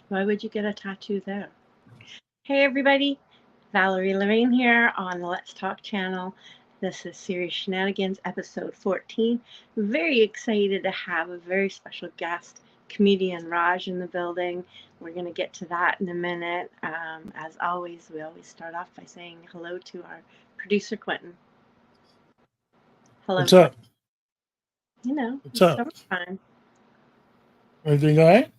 Why would you get a tattoo there? Hey everybody, Valerie Lorraine here on the Let's Talk channel. This is series Shenanigans episode 14. Very excited to have a very special guest, comedian Raj, in the building. We're going to get to that in a minute. As always, we always start off by saying hello to our producer Quentin. Hello, What's up? What's It's up? summertime. Everything all right?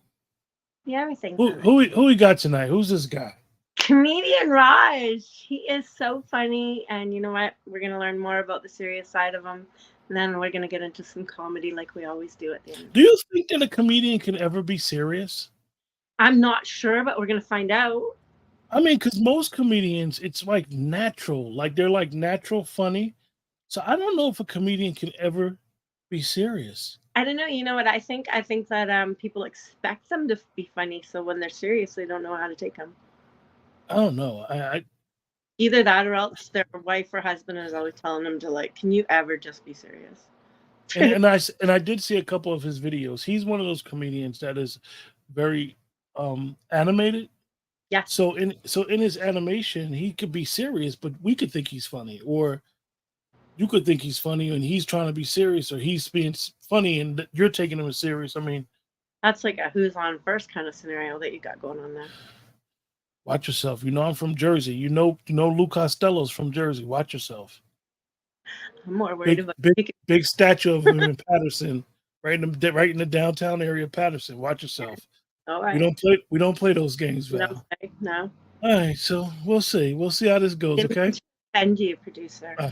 Yeah, everything's Who all right. who we, who we got tonight? Who's this guy? Comedian Raj. He is so funny, and you know what? We're gonna learn more about the serious side of him, and then we're gonna get into some comedy like we always do at the end of Do it. you think that a comedian can ever be serious? I'm not sure, but we're gonna find out. I mean, because most comedians, it's like natural, like they're like natural funny. So I don't know if a comedian can ever be serious. I don't know. You know what I think? I think that people expect them to be funny, so when they're serious, they don't know how to take them. I don't know. I Either that, or else their wife or husband is always telling them to like, "Can you ever just be serious?" and I did see a couple of his videos. He's one of those comedians that is very animated. Yes, So in his animation, he could be serious, but we could think he's funny, or you could think he's funny and he's trying to be serious, or he's being funny and you're taking him as serious. I mean, that's like a who's on first kind of scenario that you got going on there. watch yourself. You know I'm from Jersey. You know Lou Costello's from Jersey. Watch yourself. I'm more worried Big about big taking. big statue of him in Patterson, right in the downtown area of Patterson. Watch yourself. All We right, don't play those games, you don't Val. say no. All right, so we'll see. We'll see how this goes. Didn't Okay. mean to offend you, producer. Uh,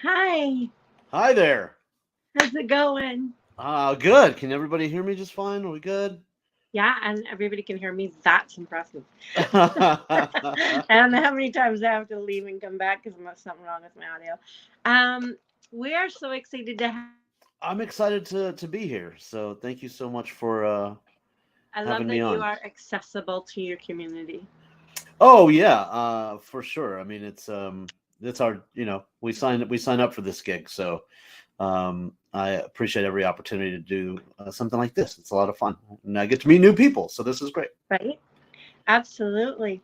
Hi, Hi there. how's it going? Good. Can everybody hear me just fine? Are we good? Yeah, and everybody can hear me. That's impressive. I don't know how many times I have to leave and come back because there's something wrong with my audio. Um, we are so excited to have you in the I'm building. excited to be here. So thank you so much for I love having me that you on. are accessible to your community. Oh yeah, for sure. I mean, it's our we sign up for this gig, so I appreciate every opportunity to do something like this. It's a lot of fun, and I get to meet new people, so this is great. Right? Absolutely.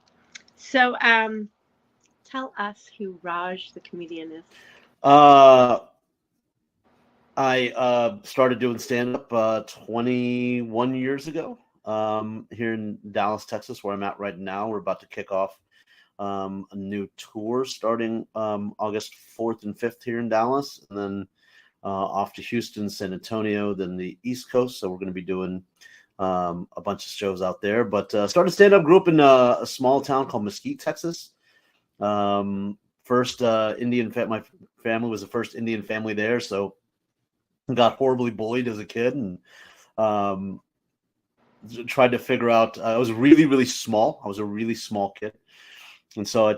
So, tell us who Raj the comedian is. Uh, I started doing stand up 21 years ago here in Dallas, Texas, where I'm at right now. We're about to kick off a new tour starting August 4th and 5th here in Dallas, and then off to Houston, San Antonio, then the East Coast. So we're going to be doing a bunch of shows out there. But started stand up, grew up in a small town called Mesquite, Texas. First my family was the first Indian family there. So got horribly bullied as a kid and um, tried to figure out. I was really, really small. I was a really small kid, and so I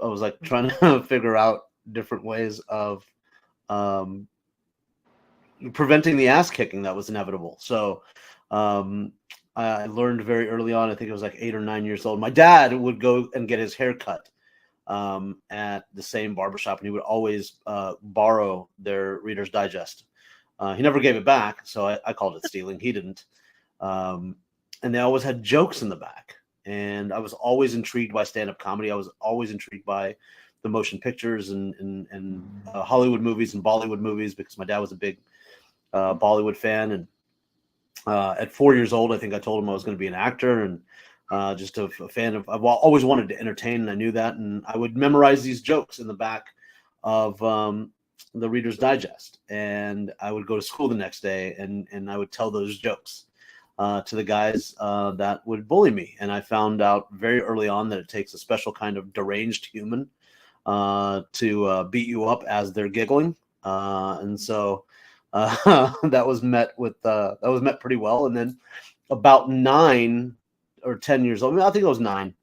was like trying to figure out different ways of um, preventing the ass kicking that was inevitable. So um, I learned very early on. I think it was like 8 or 9 years old. My dad would go and get his hair cut at the same barbershop, and he would always borrow their Reader's Digest. He never gave it back, so I called it stealing. He didn't. Um, and they always had jokes in the back. And I was always intrigued by stand-up comedy. I was always intrigued by the motion pictures and Hollywood movies and Bollywood movies because my dad was a big Bollywood fan. And at 4 years old, I think I told him I was going to be an actor and just a fan of. I've always wanted to entertain, and I knew that. And I would memorize these jokes in the back of the Reader's Digest, and I would go to school the next day, and I would tell those jokes to the guys that would bully me. And I found out very early on that it takes a special kind of deranged human to beat you up as they're giggling. and so that was met pretty well. And then about 9 or 10 years old, I think I was 9,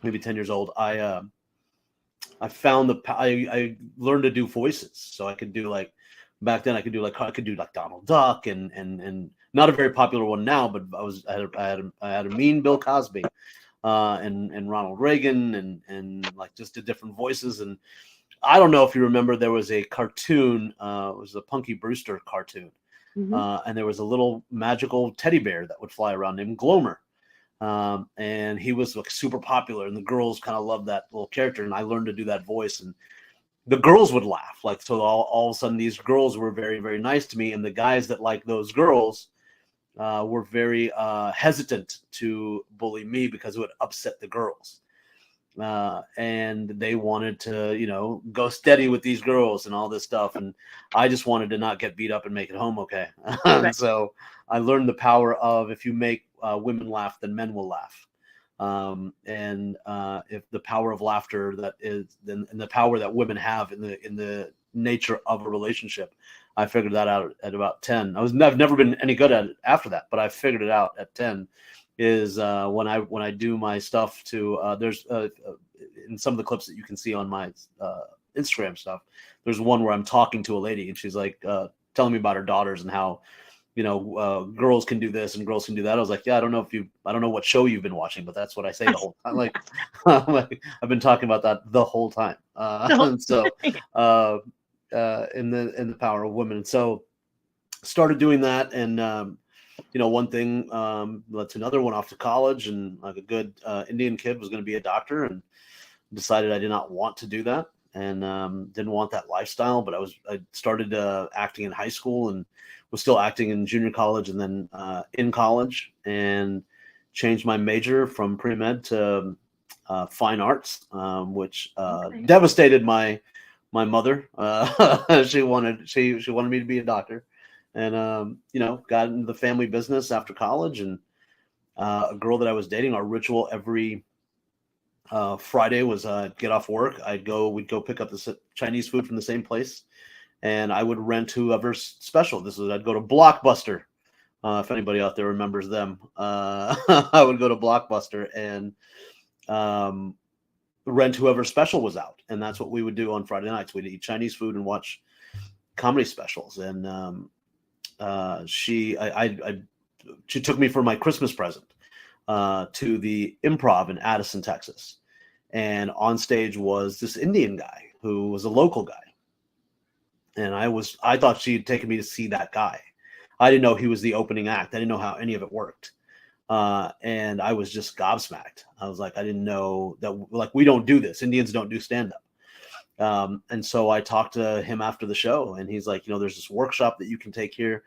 maybe 10 years old, I found I learned to do voices. So I could do like, back then I could do like Donald Duck and not a very popular one now, but I had a mean Bill Cosby, and Ronald Reagan, and like just did different voices. And I don't know if you remember, there was a cartoon, it was a Punky Brewster cartoon. And there was a little magical teddy bear that would fly around named Glomer. And he was like super popular, and the girls kind of loved that little character. And I learned to do that voice, and the girls would laugh. Like, so all of a sudden these girls were very, very nice to me. And the guys that liked those girls were very hesitant to bully me because it would upset the girls. And they wanted to, go steady with these girls and all this stuff. And I just wanted to not get beat up and make it home okay. Right. So I learned the power of, if you make women laugh, then men will laugh. And if the power of laughter and the power that women have in the nature of a relationship, I figured that out at about 10. I've never been any good at it after that, but I figured it out at 10. Is when I do my stuff to there's in some of the clips that you can see on my Instagram stuff, there's one where I'm talking to a lady and she's like telling me about her daughters and how girls can do this and girls can do that. I was like, yeah, I don't know what show you've been watching, but that's what I say the whole time. Like, I've been talking about that the whole time. And so in the power of women. And so started doing that, and one thing led to another. Went off to college, and like a good Indian kid was going to be a doctor, and decided I did not want to do that, and didn't want that lifestyle. But I started acting in high school, and was still acting in junior college, and then in college, and changed my major from pre-med to fine arts, which devastated my mother. She wanted me to be a doctor. And, got into the family business after college. And a girl that I was dating, our ritual every Friday was get off work. We'd go pick up the Chinese food from the same place, and I would rent whoever's special. I'd go to Blockbuster. If anybody out there remembers them, I would go to Blockbuster and rent whoever special was out. And that's what we would do on Friday nights. We'd eat Chinese food and watch comedy specials. And she took me for my Christmas present to the Improv in Addison, Texas. And on stage was this Indian guy who was a local guy. And I thought she had taken me to see that guy. I didn't know he was the opening act. I didn't know how any of it worked. And I was just gobsmacked. I was like, I didn't know that, like, we don't do this. Indians don't do stand-up. And so I talked to him after the show, and he's like, there's this workshop that you can take here.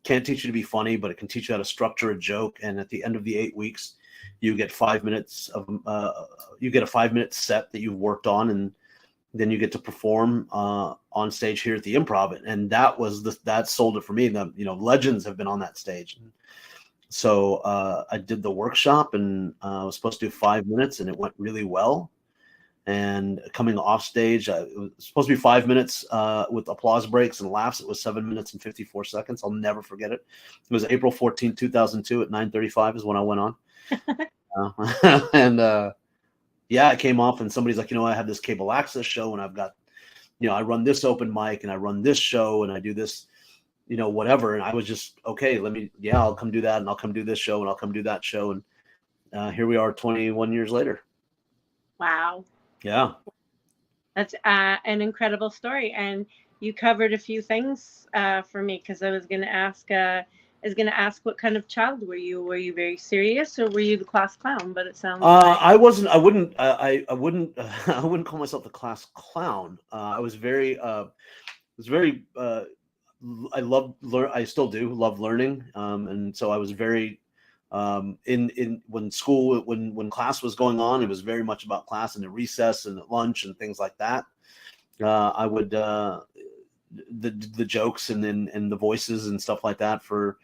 Can't teach you to be funny, but it can teach you how to structure a joke. And at the end of the 8 weeks, you get 5 minutes you get a 5-minute set that you've worked on, and then you get to perform on stage here at the Improv. And that sold it for me. Legends have been on that stage. So I did the workshop, and I was supposed to do 5 minutes, and it went really well. And coming off stage, it was supposed to be 5 minutes with applause breaks and laughs. It was 7 minutes and 54 seconds. I'll never forget it. It was April 14, 2002 at 9:35 is when I went on. And I came off, and somebody's like, I have this cable access show, and I've got, I run this open mic, and I run this show, and I do this, whatever. And I was just, okay, I'll come do that, and I'll come do this show, and I'll come do that show. And here we are 21 years later. Wow. Yeah. That's an incredible story. And you covered a few things for me, because I was going to ask what kind of child were you? Were you very serious, or were you the class clown? But it sounds like I wasn't. I wouldn't call myself the class clown. I was very. I I still do love learning. And so I was very. When class was going on, it was very much about class, and at recess and at lunch and things like that. I would the jokes and the voices and stuff like that for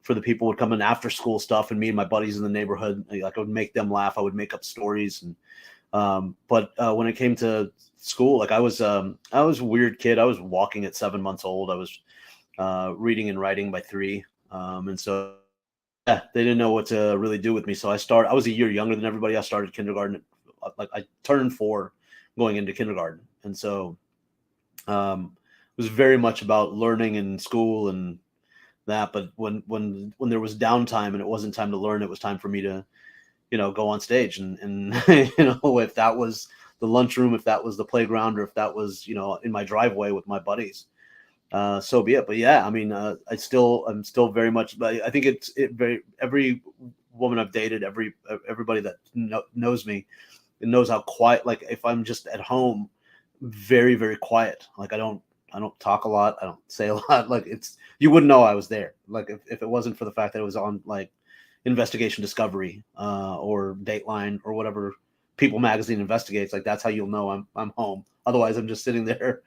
the people would come in after school stuff, and me and my buddies in the neighborhood, like, I would make them laugh. I would make up stories, and But when it came to school, like I was a weird kid. I was walking at 7 months old. I was reading and writing by 3. And so yeah, they didn't know what to really do with me. So I was a year younger than everybody. I started kindergarten, like I turned 4 going into kindergarten. And so it was very much about learning in school and that. But when there was downtime and it wasn't time to learn, it was time for me to, go on stage and if that was the lunchroom, if that was the playground, or if that was, in my driveway with my buddies, so be it. But yeah, I mean, I'm still very much, but I think every woman I've dated, everybody that knows me, knows how quiet, like if I'm just at home, very, very quiet. Like I don't talk a lot. I don't say a lot. Like you wouldn't know I was there. Like if it wasn't for the fact that it was on like Investigation Discovery, or Dateline, or whatever People Magazine investigates, like that's how you'll know I'm home. Otherwise I'm just sitting there,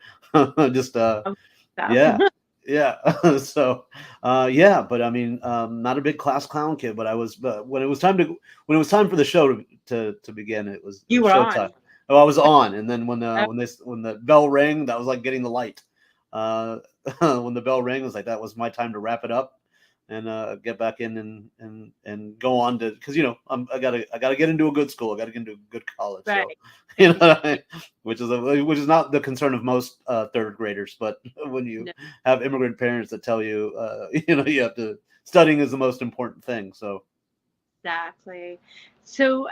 just Stuff. yeah, yeah. So, yeah, but I mean, not a big class clown kid, but I was. But when it was time for the show to begin, it You was were showtime. on. Oh, I was on, and then Uh, when the bell rang, that was like getting the light. Uh, when the bell rang, it was like that was my time to wrap it up and get back in and go on to, because I gotta get into a good school. I gotta get into a good college. So right. you know Right. what I mean? Which is not the concern of most third graders, but when you No, have immigrant parents that tell you, you have to, studying is the most important thing. So, exactly. So,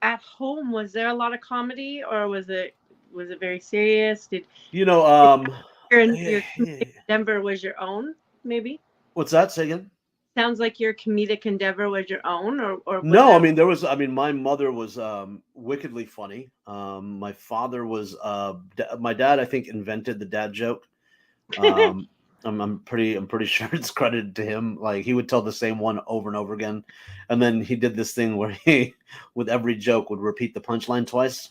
at home, was there a lot of comedy, or was it very serious? you know, Did um, your comedic endeavor was your own? Maybe what's that? Say again? sounds like your comedic endeavor was your own, or was No, I there? mean my mother was wickedly funny. My father was my dad, I think, invented the dad joke. Um, I'm pretty sure it's credited to him. Like he would tell the same one over and over again, and then he did this thing where he, with every joke, would repeat the punchline twice.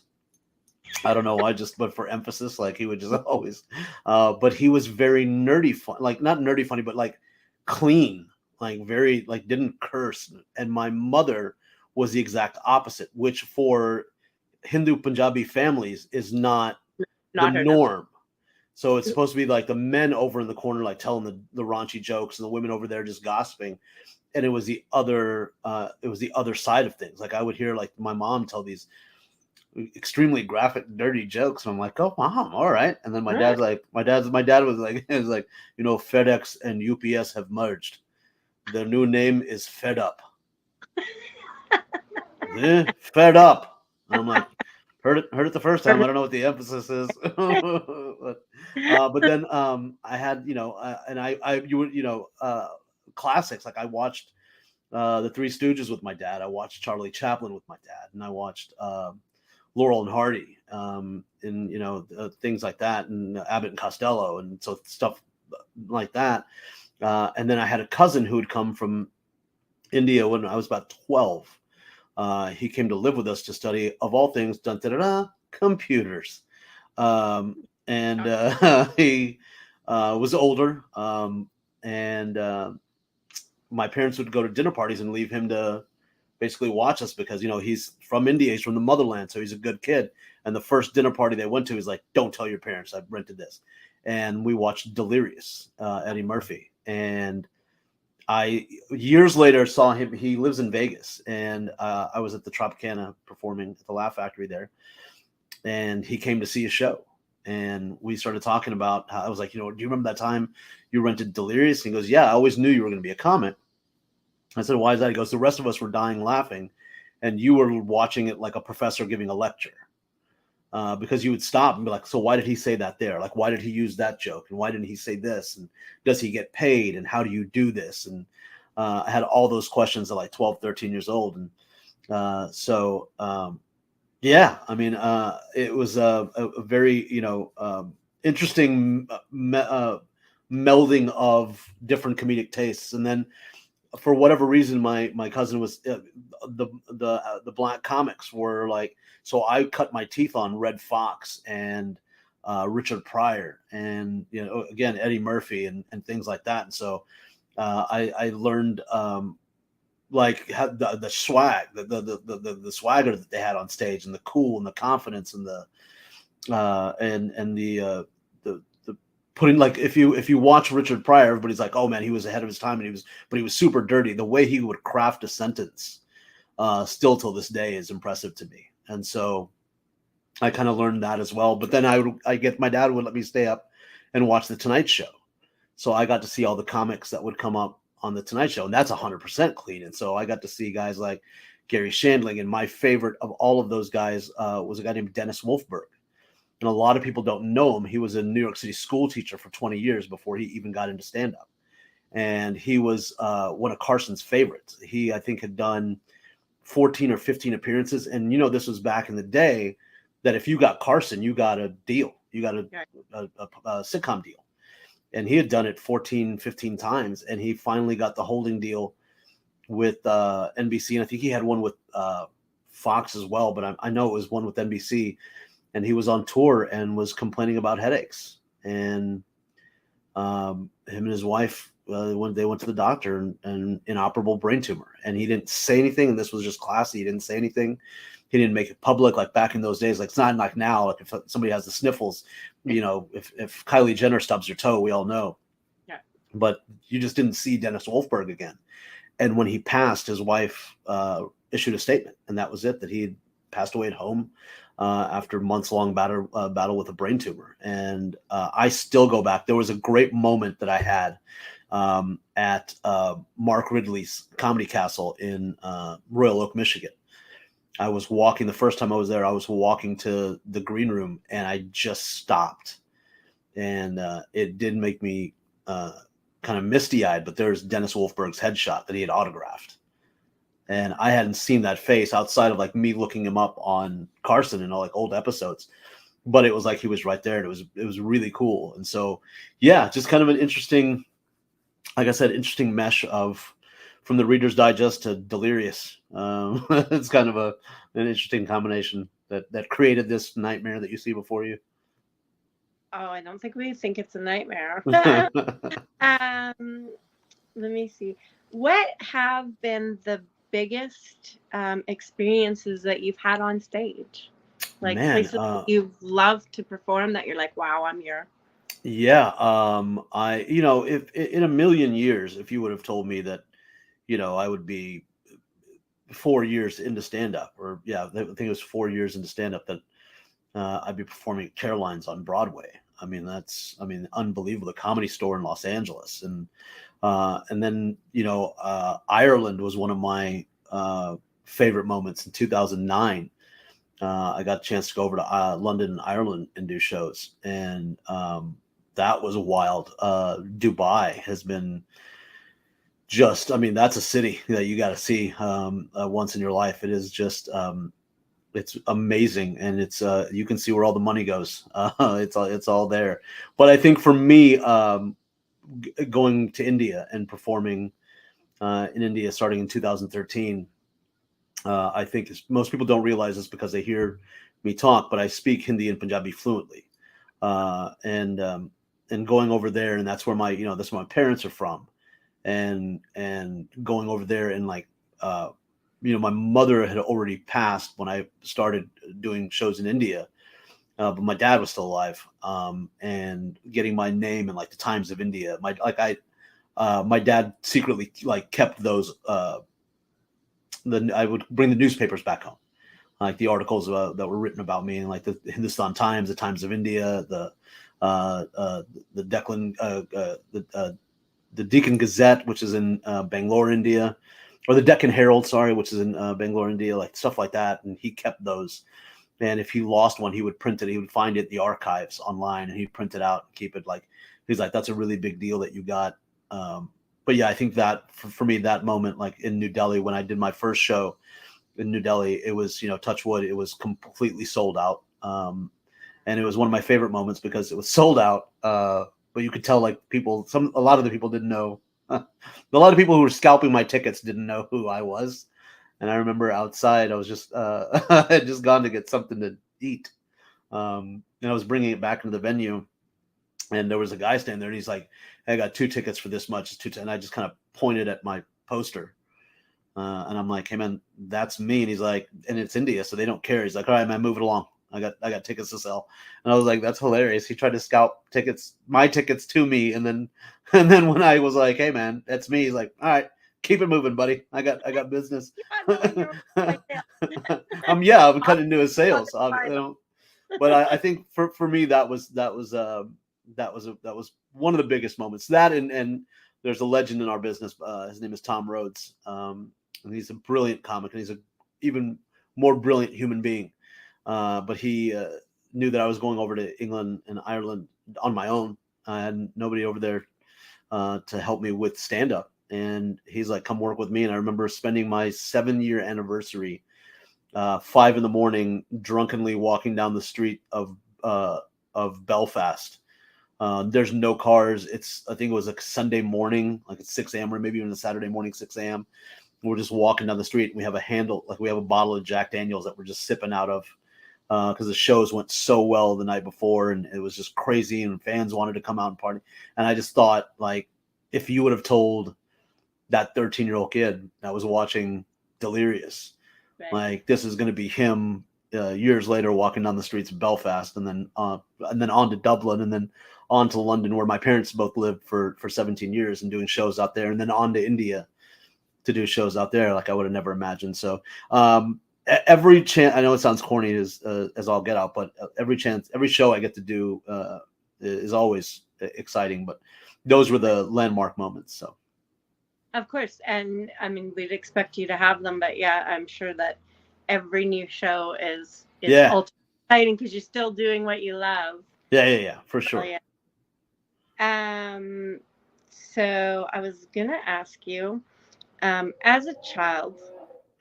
I don't know why, just but for emphasis, like he would just always. But he was very nerdy fun, like not nerdy funny, but like clean, like very like didn't curse. And my mother was the exact opposite, which for Hindu Punjabi families is not the Not heard of. norm. So it's supposed to be like the men over in the corner, like telling the raunchy jokes, and the women over there just gossiping. And it was the other side of things. Like I would hear like my mom tell these extremely graphic, dirty jokes. And I'm like, oh, mom, all right. And then Huh? my dad was like, it was like, FedEx and UPS have merged. Their new name is Fed Up. Fed Up. And I'm like, heard it the first time. I don't know what the emphasis is. But then I had, and I you would, classics. Like I watched the Three Stooges with my dad. I watched Charlie Chaplin with my dad, and I watched Laurel and Hardy, and things like that, and Abbott and Costello, and so stuff like that. And then I had a cousin who had come from India when I was about 12. He came to live with us to study, of all things, dun, da, da, da, computers. And he was older, and my parents would go to dinner parties and leave him to basically watch us because he's from India, he's from the motherland, so he's a good kid. And the first dinner party they went to, he's like, "Don't tell your parents I rented this." And we watched Delirious, Eddie Murphy, and I years later saw him. He lives in Vegas, and I was at the Tropicana performing at the Laugh Factory there, and he came to see a show. And we started talking about how I was like, do you remember that time you rented Delirious? And he goes, "Yeah, I always knew you were going to be a comic." I said, "Why is that?" He goes, "The rest of us were dying laughing, and you were watching it like a professor giving a lecture." Because you would stop and be like, "So why did he say that there? Like, why did he use that joke? And why didn't he say this? And does he get paid? And how do you do this?" And I had all those questions at like 12, 13 years old. And yeah, I mean, it was a very, interesting melding of different comedic tastes. And then for whatever reason, my cousin was the black comics were like, so I cut my teeth on Red Fox and Richard Pryor and again Eddie Murphy and things like that. And so I learned like had the swag, the swagger that they had on stage, and the cool and the confidence and the the putting, like, if you watch Richard Pryor, everybody's like, oh man, he was ahead of his time, and he was super dirty. The way he would craft a sentence, still till this day, is impressive to me. And so I kind of learned that as well. But then my dad would let me stay up and watch the Tonight Show, so I got to see all the comics that would come up on the Tonight Show, and that's 100% clean. And so I got to see guys like Gary Shandling, and my favorite of all of those guys was a guy named Dennis Wolfberg. And a lot of people don't know him. He was a New York City school teacher for 20 years before he even got into stand-up. And he was one of Carson's favorites. He, I think, had done 14 or 15 appearances. And, this was back in the day that if you got Carson, you got a deal. You got a sitcom deal. And he had done it 14, 15 times. And he finally got the holding deal with NBC. And I think he had one with Fox as well. But I know it was one with NBC. And he was on tour and was complaining about headaches. And him and his wife, when they went to the doctor, and inoperable brain tumor. And he didn't say anything. And this was just classy. He didn't say anything. He didn't make it public. Like back in those days, like it's not like now. Like if somebody has the sniffles, if Kylie Jenner stubs her toe, we all know. Yeah. But you just didn't see Dennis Wolfberg again. And when he passed, his wife issued a statement, and that was it. That he had passed away at home after months-long battle with a brain tumor. And I still go back. There was a great moment that I had at Mark Ridley's Comedy Castle in Royal Oak, Michigan. I was walking, the first time I was there, I was walking to the green room, and I just stopped. And it did make me kind of misty-eyed, but there's Dennis Wolfberg's headshot that he had autographed. And I hadn't seen that face outside of like me looking him up on Carson and all like old episodes, but it was like he was right there, and it was really cool. And so, yeah, just kind of an interesting, like I said, interesting mesh of from the Reader's Digest to Delirious. It's kind of an interesting combination that created this nightmare that you see before you. Oh, I don't think we think it's a nightmare. Let me see. What have been the biggest experiences that you've had on stage? Like places that you've loved to perform that you're like, wow, I'm here. Yeah. If in a million years, if you would have told me that, I would be 4 years into stand-up, or I think it was 4 years into stand-up, that I'd be performing at Caroline's on Broadway. That's unbelievable. The Comedy Store in Los Angeles. And then, Ireland was one of my favorite moments in 2009. I got a chance to go over to London and Ireland and do shows. And that was wild. Dubai has been just, that's a city that you got to see once in your life. It is just, it's amazing. And it's, you can see where all the money goes. It's all there. But I think for me, going to India and performing in India starting in 2013, I think most people don't realize this because they hear me talk, but I speak Hindi and Punjabi fluently. And going over there, and that's where that's where my parents are from. And going over there, and like, my mother had already passed when I started doing shows in India. But my dad was still alive, and getting my name in like the Times of India. My dad secretly like kept those. I would bring the newspapers back home, like the articles that were written about me, and like the Hindustan Times, the Times of India, the Deccan, the Deccan Gazette, which is in Bangalore, India, or the Deccan Herald, sorry, which is in Bangalore, India, like stuff like that. And he kept those. And if he lost one, he would print it. He would find it in the archives online, and he'd print it out and keep it. Like, he's like, that's a really big deal that you got. But yeah, I think that for me, that moment, like in New Delhi, when I did my first show in New Delhi, it was, touch wood, it was completely sold out. And it was one of my favorite moments because it was sold out. But you could tell like a lot of the people didn't know. A lot of people who were scalping my tickets didn't know who I was. And I remember outside, I was just, I had just gone to get something to eat. And I was bringing it back into the venue, and there was a guy standing there, and he's like, hey, I got 2 tickets for this much. It's 2. And I just kind of pointed at my poster. And I'm like, hey man, that's me. And he's like, and it's India, so they don't care. He's like, all right, man, move it along. I got tickets to sell. And I was like, that's hilarious. He tried to scout my tickets to me, and then when I was like, hey man, that's me, he's like, all right, keep it moving, buddy. I got business. I'm cutting into his sales. But I think for me that was one of the biggest moments. That and there's a legend in our business. His name is Tom Rhodes, and he's a brilliant comic, and he's a even more brilliant human being. But he knew that I was going over to England and Ireland on my own. I had nobody over there to help me with stand up, and he's like, "Come work with me." And I remember spending my 7-year anniversary, 5 a.m, drunkenly walking down the street of Belfast. There's no cars. I think it was like Sunday morning, like at 6 a.m, or maybe even a Saturday morning, 6 a.m. We're just walking down the street, and we have a bottle of Jack Daniels that we're just sipping out of, because the shows went so well the night before, and it was just crazy, and fans wanted to come out and party. And I just thought, like, if you would have told that 13-year-old kid that was watching Delirious, right, like, this is going to be him years later walking down the streets of Belfast, and then on to Dublin, and then on to London, where my parents both lived for 17 years, and doing shows out there, and then on to India to do shows out there, like I would have never imagined. So every chance, I know it sounds corny as all get out, but every show I get to do is always exciting. But those were the landmark moments. So, of course, and I mean, we'd expect you to have them, but yeah, I'm sure that every new show is ultra exciting because you're still doing what you love. Yeah, for sure. So I was gonna ask you, as a child,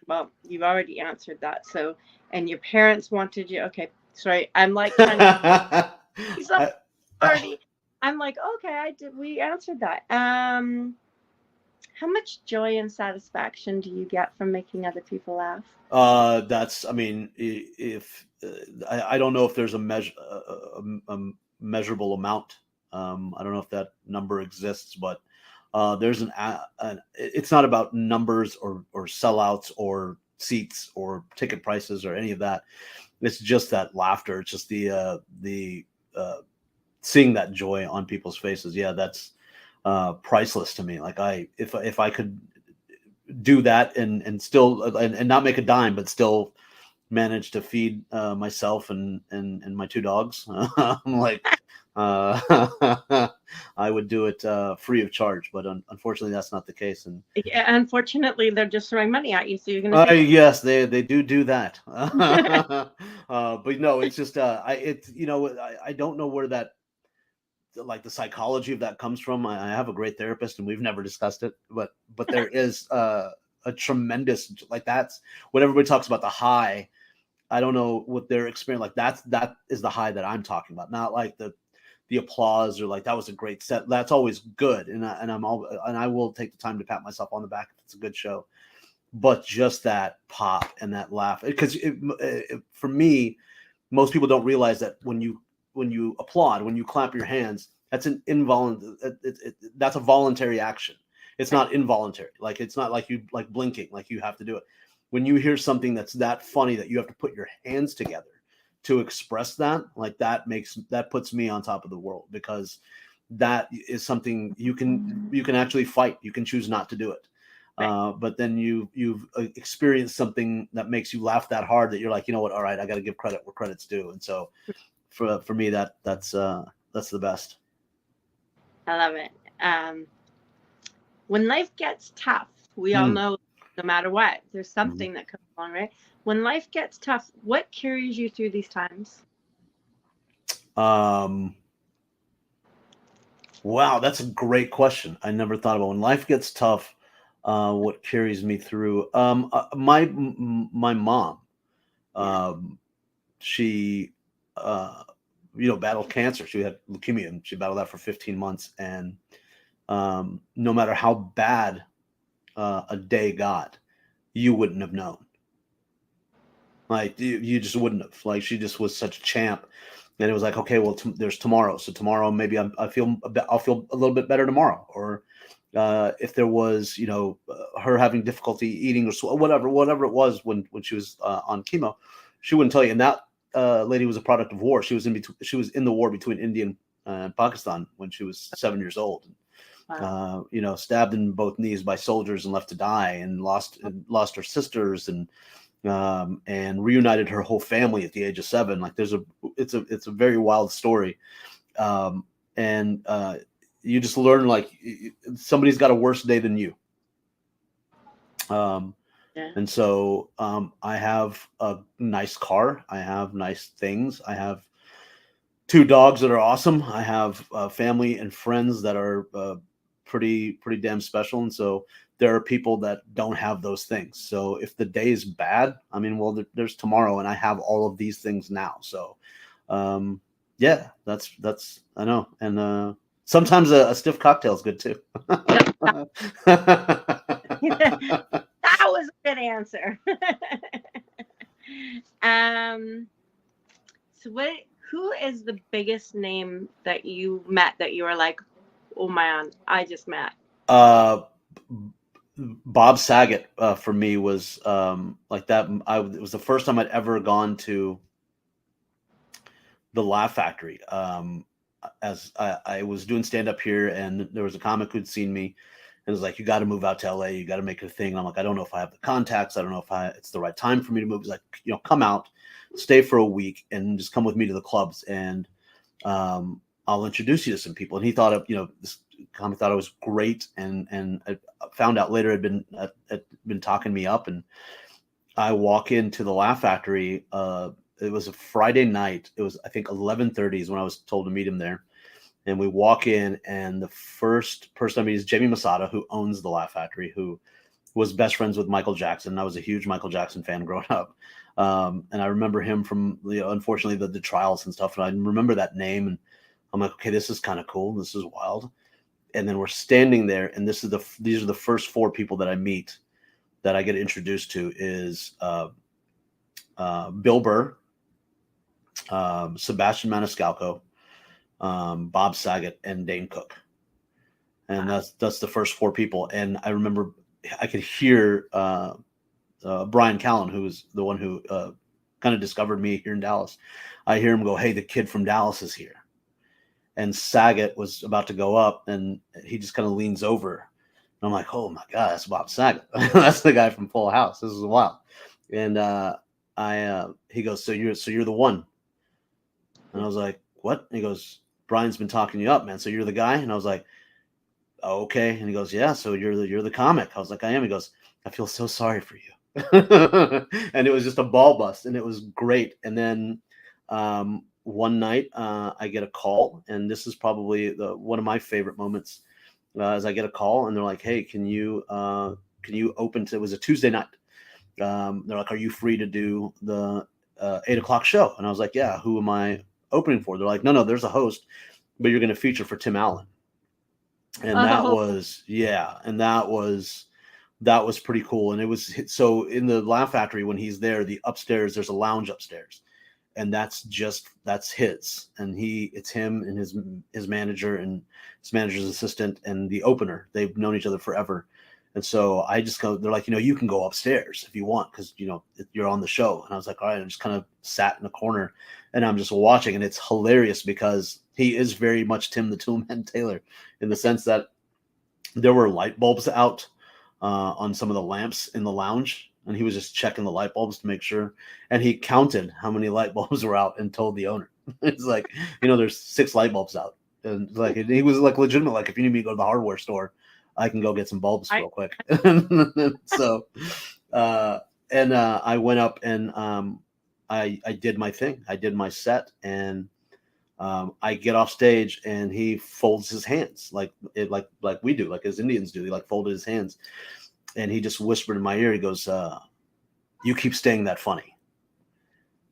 well, you've already answered that. So, and your parents wanted you. Okay, sorry, I'm like trying to. I'm like, okay, we answered that. How much joy and satisfaction do you get from making other people laugh? That's, I mean, if I don't know if there's a measurable amount. I don't know if that number exists, but there's it's not about numbers or sellouts or seats or ticket prices or any of that. It's just that laughter. It's just the seeing that joy on people's faces. Yeah, that's priceless to me. Like, if I could do that and still and not make a dime, but still manage to feed myself and my 2 dogs, I'm like, I would do it free of charge, but unfortunately that's not the case. And unfortunately they're just throwing money at you, so you're gonna yes, they do that. But no, it's just I don't know where that, like, the psychology of that comes from. I have a great therapist, and we've never discussed it, but there is a tremendous, like, that's when everybody talks about the high. I don't know what their experience, like, that is the high that I'm talking about, not like the applause or like, that was a great set. That's always good, and I will take the time to pat myself on the back if it's a good show. But just that pop and that laugh, because for me, most people don't realize that when you applaud, when you clap your hands, that's an that's a voluntary action. It's not involuntary. Like, it's not like you, like, blinking, like you have to do it. When you hear something that's that funny that you have to put your hands together to express that, like, that puts me on top of the world, because that is something you can actually fight. You can choose not to do it. Right. But then you've experienced something that makes you laugh that hard that you're like, you know what? All right, I got to give credit where credit's due. And so for me, that's the best. I love it. When life gets tough, we all know, no matter what, there's something that comes along, right? When life gets tough, what carries you through these times? Wow, that's a great question. I never thought about when life gets tough. What carries me through? My mom. She battled cancer. She had leukemia, and she battled that for 15 months. And no matter how bad a day got, you wouldn't have known. Like, you just wouldn't have. Like, she just was such a champ. And it was like, okay, well, there's tomorrow. So tomorrow, maybe I'll feel a little bit better tomorrow. Or if there was, her having difficulty eating or whatever it was when she was on chemo, she wouldn't tell you. And that lady was a product of war. She was in the war between India and Pakistan when she was 7 years old. Wow. Stabbed in both knees by soldiers and left to die, and lost her sisters, and reunited her whole family at the age of 7. Like it's a very wild story. And you just learn, like, somebody's got a worse day than you. Yeah. And so I have a nice car. I have nice things. I have 2 dogs that are awesome. I have family and friends that are pretty damn special. And so there are people that don't have those things. So if the day is bad, I mean, well, there's tomorrow, and I have all of these things now. So yeah, that's I know. And sometimes a stiff cocktail is good too. That was a good answer. So who is the biggest name that you met that you were like, oh man, I just met? Bob Saget for me was like that. It was the first time I'd ever gone to the Laugh Factory. As I was doing stand up here, and there was a comic who'd seen me and was like, "You got to move out to LA. You got to make it a thing." And I'm like, "I don't know if I have the contacts. I don't know if it's the right time for me to move." He's like, "Come out, stay for a week, and just come with me to the clubs, and I'll introduce you to some people." And he thought this comic thought it was great, and I found out later had been talking me up, and I walk into the Laugh Factory. It was a Friday night. It was, I think, 11:30 is when I was told to meet him there. And we walk in, and the first person I meet is Jamie Masada, who owns the Laugh Factory, who was best friends with Michael Jackson. I was a huge Michael Jackson fan growing up. And I remember him from, unfortunately, the trials and stuff. And I remember that name, and I'm like, okay, this is kind of cool. This is wild. And then we're standing there, and these are the first 4 people that I meet that I get introduced to is Bill Burr, Sebastian Maniscalco, Bob Saget, and Dane Cook. And that's the first 4 people. And I remember I could hear Brian Callen, who was the one who kind of discovered me here in Dallas. I hear him go, "Hey, the kid from Dallas is here." And Saget was about to go up, and he just kind of leans over. And I'm like, "Oh my God, that's Bob Saget." That's the guy from Full House. This is wild. And he goes, "So you're the one." And I was like, "What?" And he goes, "Brian's been talking you up, man. So you're the guy?" And I was like, "Oh, okay." And he goes, "Yeah, so you're the comic." I was like, "I am." He goes, "I feel so sorry for you." And it was just a ball bust, and it was great. And then one night I get a call, and this is probably one of my favorite moments. As I get a call, and they're like, "Hey, can you open it was a Tuesday night. They're like, "Are you free to do the 8 o'clock show?" And I was like, "Yeah." "Who am I opening for?" They're like, no, there's a host, but you're going to feature for Tim Allen." And that was pretty cool. And it was, so in the Laugh Factory, when he's there, the upstairs, there's a lounge upstairs, and that's his, and it's him and his manager and his manager's assistant and the opener. They've known each other forever. And so I just go, they're like, "You can go upstairs if you want, because you're on the show." And I was like, all right. I just kind of sat in a corner, and I'm just watching, and it's hilarious because he is very much Tim the Toolman Taylor, in the sense that there were light bulbs out on some of the lamps in the lounge, and he was just checking the light bulbs to make sure. And he counted how many light bulbs were out and told the owner. It's like, there's 6 light bulbs out. And like, he was like legitimate. Like, if you need me to go to the hardware store, I can go get some bulbs real quick. So, I went up, and I did my thing. I did my set, and I get off stage, and he folds his hands like we do, like as Indians do. He like folded his hands, and he just whispered in my ear. He goes, "You keep staying that funny."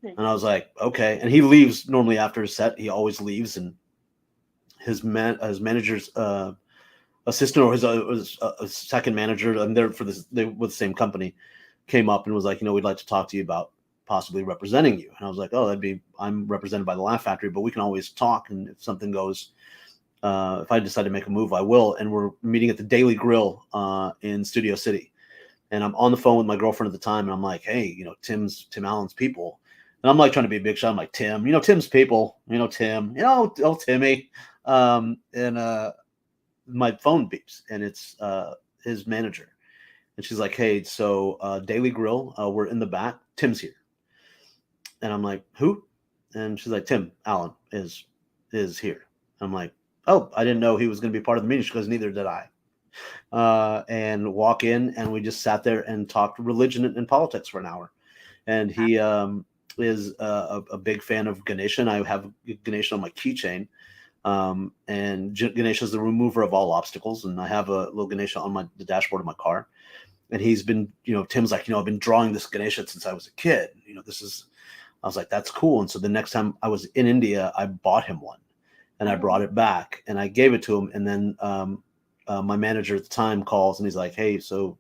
And I was like, "Okay." And he leaves normally after his set. He always leaves, and his manager's assistant, or his second manager, and they're they were the same company, came up and was like, "We'd like to talk to you about possibly representing you." And I was like, "Oh, I'm represented by the Laugh Factory, but we can always talk, and if something goes If I decide to make a move, I will. And we're meeting at the Daily Grill in Studio City. And I'm on the phone with my girlfriend at the time, and I'm like, hey, Tim Allen's people. And I'm like trying to be a big shot. I'm like, Tim, Tim's people, Tim, oh, Timmy. And my phone beeps, and it's his manager. And she's like, hey, so Daily Grill, we're in the back. Tim's here. And I'm like, who? And she's like, Tim Allen is here. I'm like, oh, I didn't know he was going to be part of the meeting. She goes, neither did I. And walk in, and we just sat there and talked religion and politics for an hour. And he is a big fan of Ganesha, and I have Ganesha on my keychain. And Ganesha is the remover of all obstacles, and I have a little Ganesha on the dashboard of my car. And he's been, Tim's like, I've been drawing this Ganesha since I was a kid. I was like, that's cool. And so the next time I was in India, I bought him one, and I brought it back, and I gave it to him. And then my manager at the time calls, and he's like, hey, so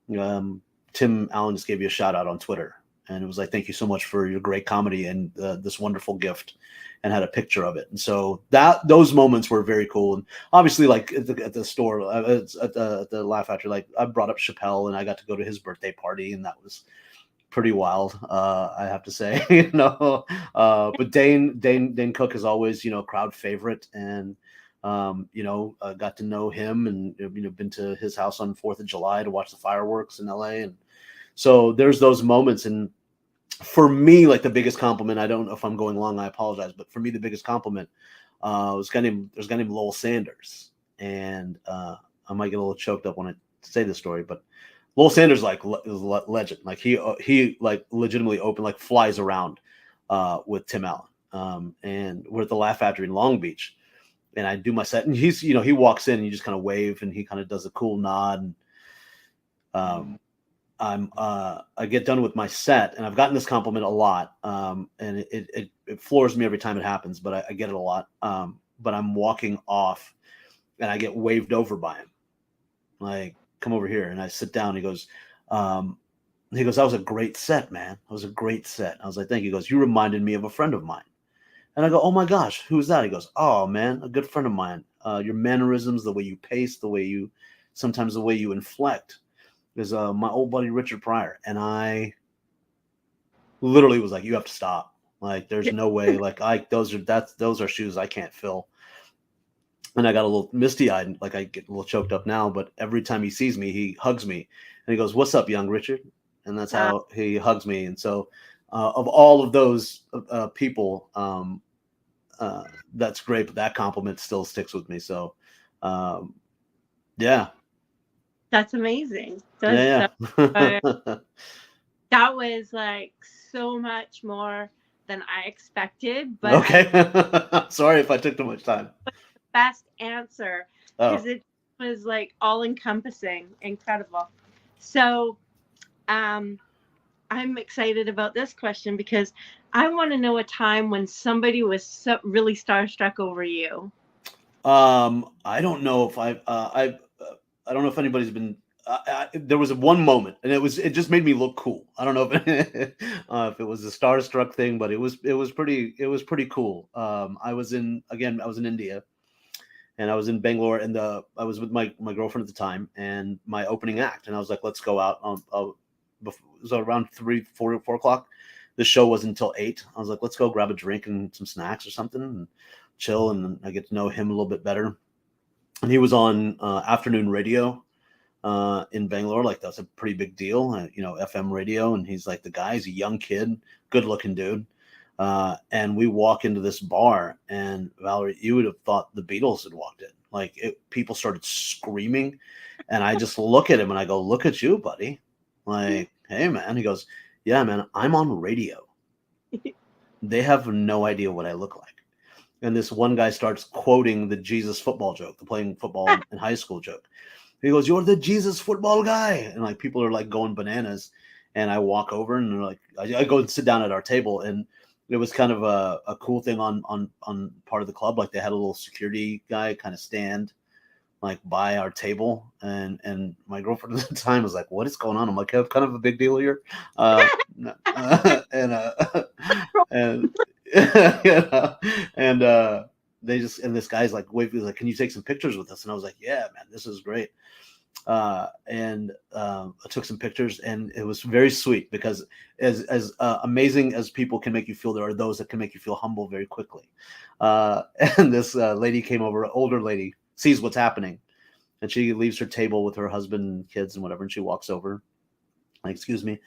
Tim Allen just gave you a shout out on Twitter. And it was like, thank you so much for your great comedy and this wonderful gift, and had a picture of it. And so those moments were very cool. And obviously, like at the store, at the Laugh Factory, like I brought up Chappelle, and I got to go to his birthday party, and that was pretty wild, I have to say. But Dane Cook is always, crowd favorite, and got to know him, and been to his house on 4th of July to watch the fireworks in LA. And so there's those moments. And for me, like the biggest compliment, I don't know if I'm going long, I apologize, but for me, the biggest compliment there's a guy named Lowell Sanders. And I might get a little choked up when I say this story, but Lowell Sanders is legend. Like he like legitimately like flies around with Tim Allen. And we're at the Laugh Factory in Long Beach, and I do my set, and he's, he walks in, and you just kind of wave, and he kind of does a cool nod. And I get done with my set, and I've gotten this compliment a lot. And it floors me every time it happens, but I get it a lot. But I'm walking off, and I get waved over by him, like, come over here. And I sit down. He goes, that was a great set, man. That was a great set. I was like, thank you. He goes, you reminded me of a friend of mine. And I go, oh my gosh, who's that? He goes, oh man, a good friend of mine. Your mannerisms, the way you pace, sometimes the way you inflect, is my old buddy Richard Pryor. And I literally was like, you have to stop. Like, there's no way. Like, those are shoes I can't fill. And I got a little misty-eyed, like I get a little choked up now. But every time he sees me, he hugs me, and he goes, "What's up, young Richard?" And that's how he hugs me. And so, of all of those people, that's great. But that compliment still sticks with me. So, yeah, That's amazing. yeah. That was like so much more than I expected. But Okay, sorry if I took too much time. best answer, because it was like all encompassing, incredible. So I'm excited about this question, because I want to know a time when somebody was really starstruck over you. I don't know if I don't know if anybody's been. There was one moment, and it just made me look cool. I don't know if if it was a starstruck thing, but it was pretty cool. I was in India, and I was in Bangalore, and I was with my girlfriend at the time, and my opening act, and I was like, let's go out on. It was around 4 o'clock. The show wasn't until 8. I was like, let's go grab a drink and some snacks or something, and chill, and I get to know him a little bit better. And he was on afternoon radio in Bangalore. Like, that's a pretty big deal, FM radio. And he's like the guy. He's a young kid, good looking dude. And we walk into this bar, and Valerie, you would have thought the Beatles had walked in. Like, people started screaming, and I just look at him and I go, look at you, buddy. Like, hey man. He goes, yeah, man, I'm on radio. They have no idea what I look like. And this one guy starts quoting the Jesus football joke, the playing football in high school joke. He goes, you're the Jesus football guy. And like, people are like going bananas. And I walk over, and they're like, I go and sit down at our table, and it was kind of a cool thing on part of the club. Like, they had a little security guy kind of stand like by our table, and my girlfriend at the time was like, what is going on? I'm like, I have kind of a big deal here. And you know, and and this guy's like, wait, he's like, can you take some pictures with us? And I was like, yeah, man, this is great. And I took some pictures, and it was very sweet because as amazing as people can make you feel, there are those that can make you feel humble very quickly. And this lady came over, an older lady, sees what's happening, and she leaves her table with her husband and kids and whatever, and she walks over, like, excuse me,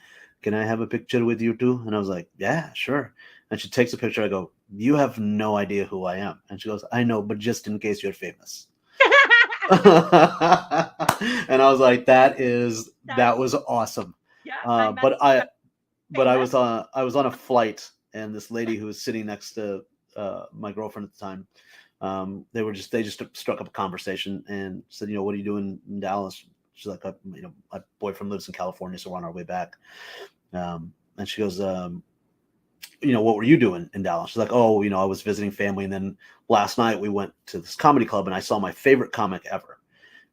can I have a picture with you too? And I was like, yeah, sure. And she takes a picture. I go, you have no idea who I am. And she goes, I know, but just in case you're famous. And I was like, that was awesome. Yeah, But I famous. I was on a flight, and this lady who was sitting next to my girlfriend at the time, they just struck up a conversation and said, you know, what are you doing in Dallas? She's like, you know, my boyfriend lives in California, so we're on our way back. And she goes, you know, what were you doing in Dallas? She's like, oh, you know, I was visiting family, and then last night we went to this comedy club, and I saw my favorite comic ever.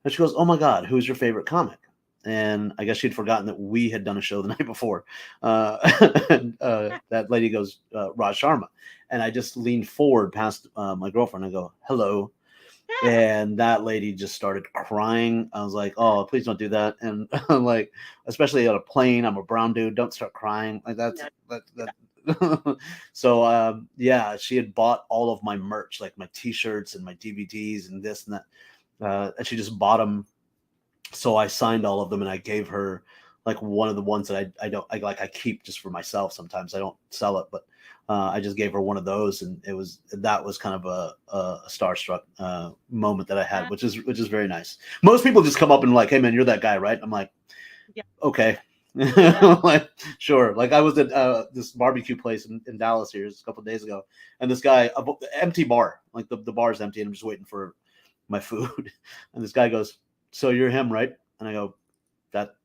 And she goes, oh my God, who's your favorite comic? And I guess she'd forgotten that we had done a show the night before. And that lady goes, Raj Sharma. And I just leaned forward past my girlfriend and go, hello. And that lady just started crying. I was like, oh, please don't do that. And I'm like, especially on a plane, I'm a brown dude. Don't start crying. Like that. So yeah, she had bought all of my merch, like my t-shirts and my DVDs and this and that. And she just bought them. So I signed all of them, and I gave her like one of the ones that I keep just for myself. Sometimes I don't sell it, but I just gave her one of those, and that was kind of a starstruck moment that I had, which is very nice. Most people just come up and like, hey man, you're that guy, right? I'm like, Yeah. Okay. Yeah. Like, sure. Like I was at this barbecue place in Dallas here a couple of days ago, and this guy, empty bar, like the bar is empty, and I'm just waiting for my food, and this guy goes, so you're him, right? And I go, that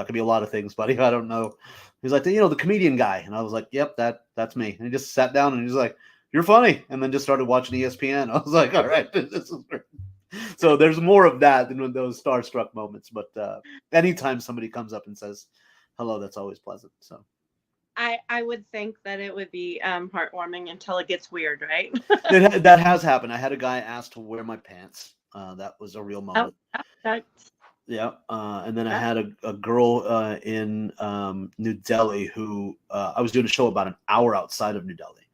could be a lot of things, buddy. I don't know. He's like, you know, the comedian guy. And I was like, yep, that's me. And he just sat down, and he's like, you're funny. And then just started watching ESPN. I was like, all right, this is great. So there's more of that than with those starstruck moments. But anytime somebody comes up and says hello, that's always pleasant. So I would think that it would be heartwarming until it gets weird, right? that has happened. I had a guy ask to wear my pants. That was a real moment. That's Yeah. And then I had a girl in New Delhi who I was doing a show about an hour outside of New Delhi.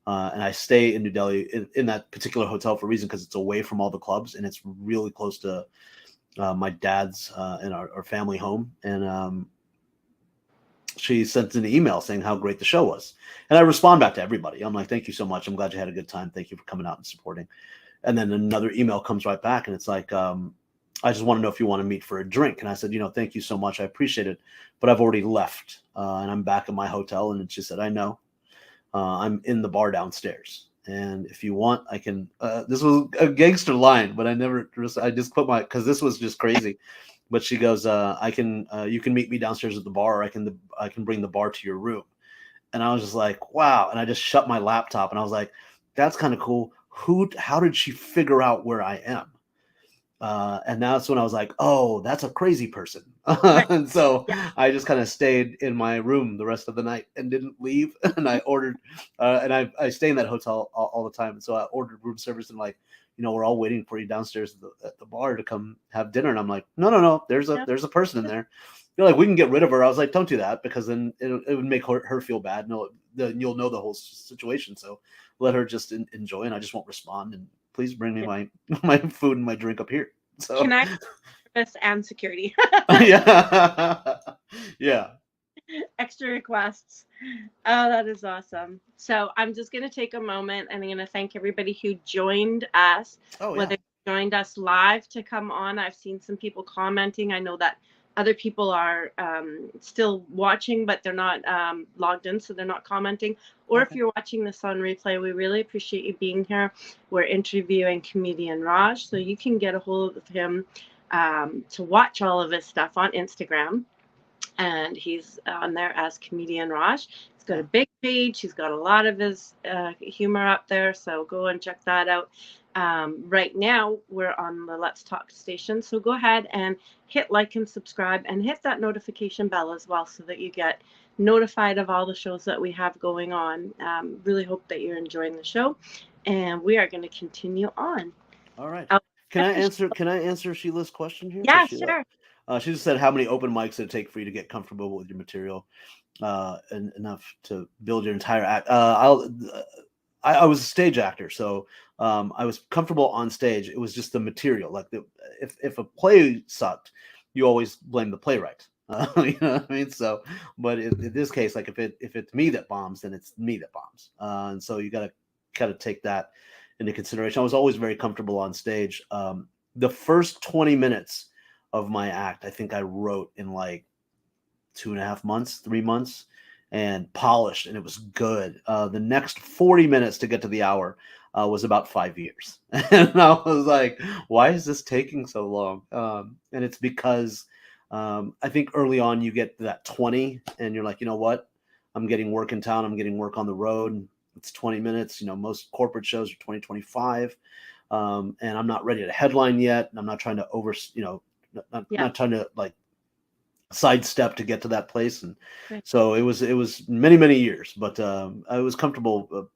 And I stay in New Delhi in that particular hotel for a reason, because it's away from all the clubs, and it's really close to my dad's and our family home. And she sent an email saying how great the show was. And I respond back to everybody. I'm like, thank you so much. I'm glad you had a good time. Thank you for coming out and supporting. And then another email comes right back, and it's like, I just want to know if you want to meet for a drink. And I said, you know, thank you so much. I appreciate it. But I've already left and I'm back at my hotel. And she said, I know. I'm in the bar downstairs. And if you want, I can. This was a gangster line, but I just put because this was just crazy. But she goes, I can, you can meet me downstairs at the bar. Or I can bring the bar to your room. And I was just like, wow. And I just shut my laptop, and I was like, that's kind of cool. How did she figure out where I am? And that's when I was like, oh, that's a crazy person. And so I just kind of stayed in my room the rest of the night and didn't leave. And I ordered, and I stay in that hotel all the time. And so I ordered room service, and like, you know, we're all waiting for you downstairs at the bar to come have dinner. And I'm like, no, there's a person in there. They're like, we can get rid of her. I was like, don't do that, because then it would make her feel bad. No, then you'll know the whole situation. So let her just enjoy, and I just won't respond. And please bring me my food and my drink up here. So Can I service and security? yeah. Extra requests. Oh, that is awesome. So I'm just going to take a moment, and I'm going to thank everybody who joined us. Whether you joined us live to come on. I've seen some people commenting. I know that other people are still watching, but they're not logged in, so they're not commenting. Or if you're watching this on replay, we really appreciate you being here. We're interviewing comedian Raj, so you can get a hold of him to watch all of his stuff on Instagram. And he's on there as comedian Raj. He's got a big page. He's got a lot of his humor up there, so go and check that out. Right now we're on the Let's Talk station, so go ahead and hit like and subscribe, and hit that notification bell as well, so that you get notified of all the shows that we have going on. Really hope that you're enjoying the show. and we are going to continue on. All right. Oh, Can I answer? Can I answer Sheila's question here? Because yeah, Sheila, sure. she just said how many open mics did it take for you to get comfortable with your material, and enough to build your entire act. I was a stage actor, so I was comfortable on stage. It was just the material. Like if a play sucked, you always blame the playwright. You know what I mean? So, but in this case, like if it's me that bombs, then it's me that bombs. And so you got to kind of take that into consideration. I was always very comfortable on stage. The first 20 minutes of my act, I think I wrote in like 2.5 months, 3 months, and polished, and it was good. The next 40 minutes to get to the hour was about 5 years. And I was like, why is this taking so long? And it's because I think early on you get that 20 and you're like, you know what? I'm getting work in town. I'm getting work on the road. It's 20 minutes. You know, most corporate shows are 20, 25. And I'm not ready to headline yet. And I'm not trying to not trying to like sidestep to get to that place. And Right. so it was many years, but I was comfortable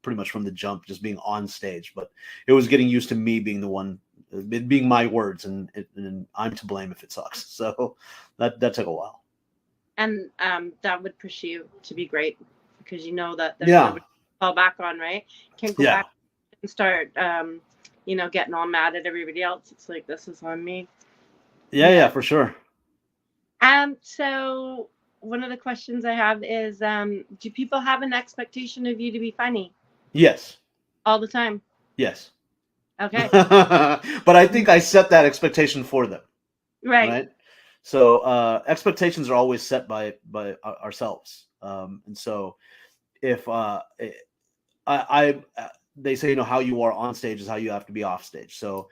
pretty much from the jump, just being on stage. But it was getting used to me being the one, it being my words, and I'm to blame if it sucks. So that took a while. And that would push you to be great because you know that there's Yeah, nobody to fall back on, right? Can't go yeah, back and start, getting all mad at everybody else. It's like, this is on me. yeah, Yeah. for sure. So one of the questions I have is, do people have an expectation of you to be funny Yes, all the time? yes. Okay. But I think I set that expectation for them, Right. right? So expectations are always set by ourselves, and so if they say, you know, how you are on stage is how you have to be off stage. So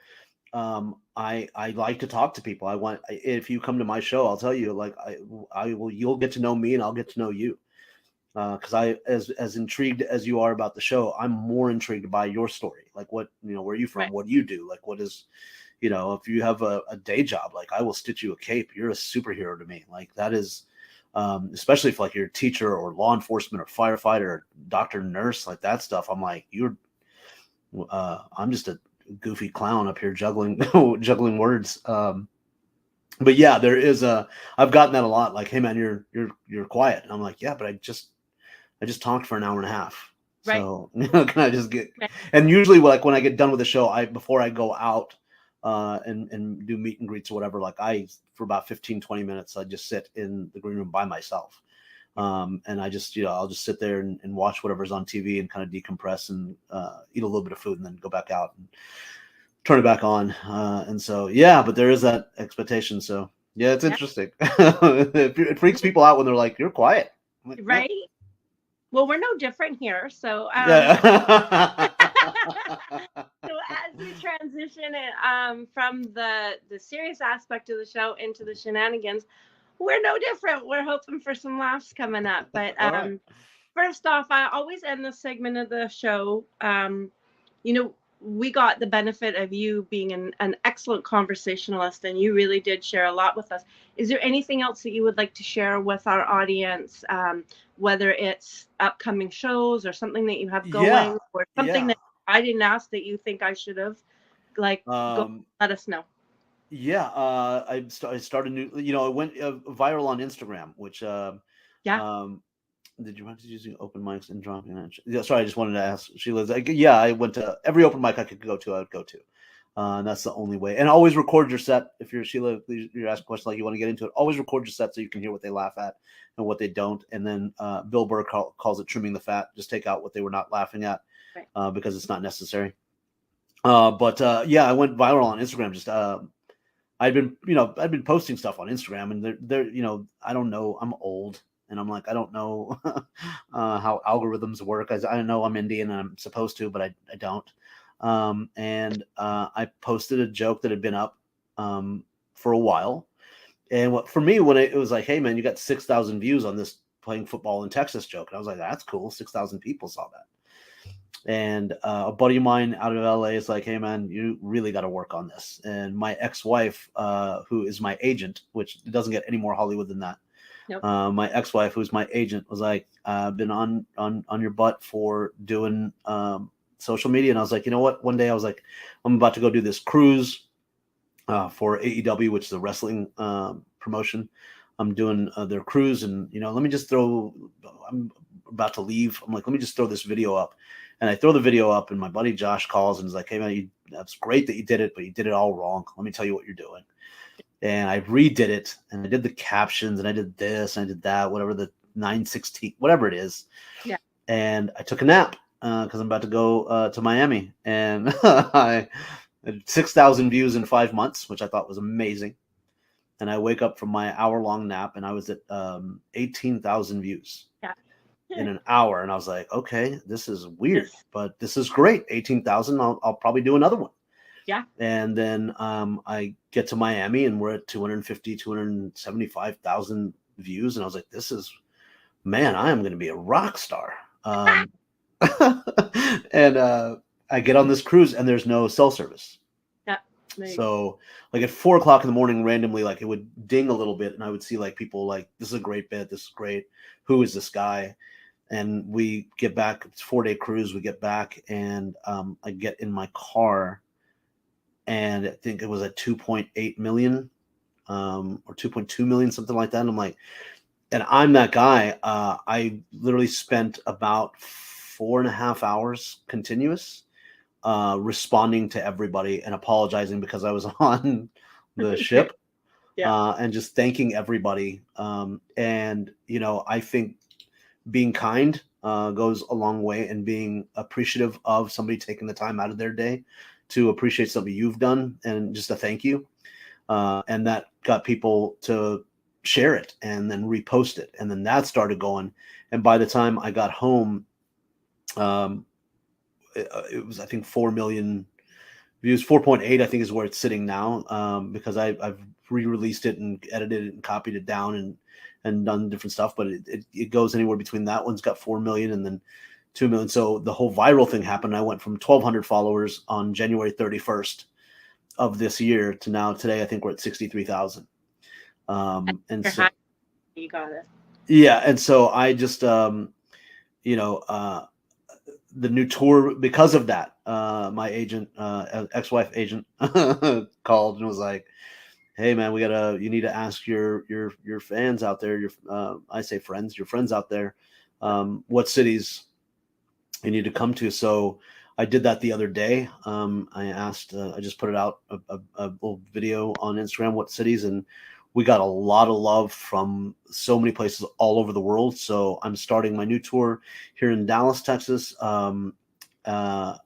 I like to talk to people. If you come to my show, I'll tell you, like, I will, you'll get to know me and I'll get to know you. Because as intrigued as you are about the show, I'm more intrigued by your story. Like, what, you know, where are you from? Right. What do you do? Like, what is, you know, if you have a day job, like, I will stitch you a cape. You're a superhero to me. Like, that is, especially if like you're a teacher or law enforcement or firefighter or doctor, nurse, like that stuff. I'm like, I'm just a goofy clown up here juggling juggling words. But yeah, I've gotten that a lot. Like, hey man, you're quiet. And I'm like, yeah, but I just talked for an hour and a half. Right. So can I just get? Right. And usually, like when I get done with the show, before I go out and do meet and greets or whatever, like for about 15-20 minutes, I just sit in the green room by myself. And I just, I'll just sit there and watch whatever's on TV and kind of decompress and eat a little bit of food and then go back out and turn it back on. And so, yeah, but there is that expectation. So yeah, it's Yeah. interesting. It freaks people out when they're like, "You're quiet." I'm like, "Yeah." Right. Well, we're no different here. So, Yeah. so as we transition it, from the serious aspect of the show into the shenanigans, we're no different. We're hoping for some laughs coming up. But All right. first off, I always end this segment of the show. You know, we got the benefit of you being an excellent conversationalist, and you really did share a lot with us. Is there anything else that you would like to share with our audience, whether it's upcoming shows or something that you have Yeah. going, or something Yeah. that I didn't ask that you think I should have? Like, go Um, let us know. yeah. I started new, I went viral on Instagram, which, Yeah. um, did you mind using open mics and dropping that? Yeah, sorry, I just wanted to ask Sheila. Yeah, I went to every open mic I could go to. I would go to, and that's the only way. And always record your set. If you're Sheila, you're asking a question like you want to get into it. Always record your set so you can hear what they laugh at and what they don't. And then Bill Burr calls it trimming the fat. Just take out what they were not laughing at, Right. because it's not necessary. But yeah, I went viral on Instagram. Just I'd been posting stuff on Instagram, and they're I don't know, I'm old, and I'm like, I don't know how algorithms work. I know I'm Indian and I'm supposed to, but I don't. And I posted a joke that had been up for a while, and for me, when it was like, hey man, you got 6,000 views on this playing football in Texas joke, and I was like, that's cool. 6,000 people saw that. And a buddy of mine out of LA is like, hey man, you really got to work on this. And my ex-wife, who is my agent, which doesn't get any more Hollywood than that. Nope. My ex-wife, who's my agent, was like, been on your butt for doing social media, and I was like, you know what? One day I was like, I'm about to go do this cruise for AEW, which is a wrestling promotion. I'm doing their cruise, and let me just throw. I'm about to leave. I'm like, let me just throw this video up, and I throw the video up, and my buddy Josh calls and is like, hey man, that's great that you did it, but you did it all wrong. Let me tell you what you're doing. And I redid it, and I did the captions, and I did this, and I did that, whatever the 916, whatever it is. Yeah. And I took a nap because I'm about to go to Miami, and I had 6,000 views in 5 months, which I thought was amazing. And I wake up from my hour-long nap, and I was at 18,000 views in an hour, and I was like, okay, this is weird, but this is great. 18,000. I'll probably do another one. Yeah. And then I get to Miami, and we're at 250, 275,000 views. And I was like, man, I am going to be a rock star. And I get on this cruise, and there's no cell service. Yeah. So like at 4 o'clock in the morning, randomly, like it would ding a little bit, and I would see like people like, this is a great bit. This is great. Who is this guy? And we get back. It's a 4-day cruise. We get back, and I get in my car, and I think it was at 2.8 million or 2.2 million, something like that. And I'm like, and I'm that guy. I literally spent about 4.5 hours continuous responding to everybody and apologizing because I was on the ship. And just thanking everybody. And, I think being kind goes a long way, and being appreciative of somebody taking the time out of their day to appreciate something you've done, and just a thank you. And that got people to share it and then repost it. And then that started going. And by the time I got home, it was, I think, 4 million views. 4.8, I think, is where it's sitting now, because I've re-released it and edited it and copied it down and done different stuff. But it goes anywhere between that one's got 4 million and then 2 million. So the whole viral thing happened. I went from 1,200 followers on January 31st of this year to now today, I think we're at 63,000. And so you got it. Yeah. And so I just, the new tour, because of that, my agent, ex-wife agent called and was like, hey man, you need to ask your fans out there, I say friends, your friends out there, what cities you need to come to. So I did that the other day. I asked, I just put it out, a little video on Instagram, what cities, and we got a lot of love from so many places all over the world. So I'm starting my new tour here in Dallas, Texas. It's August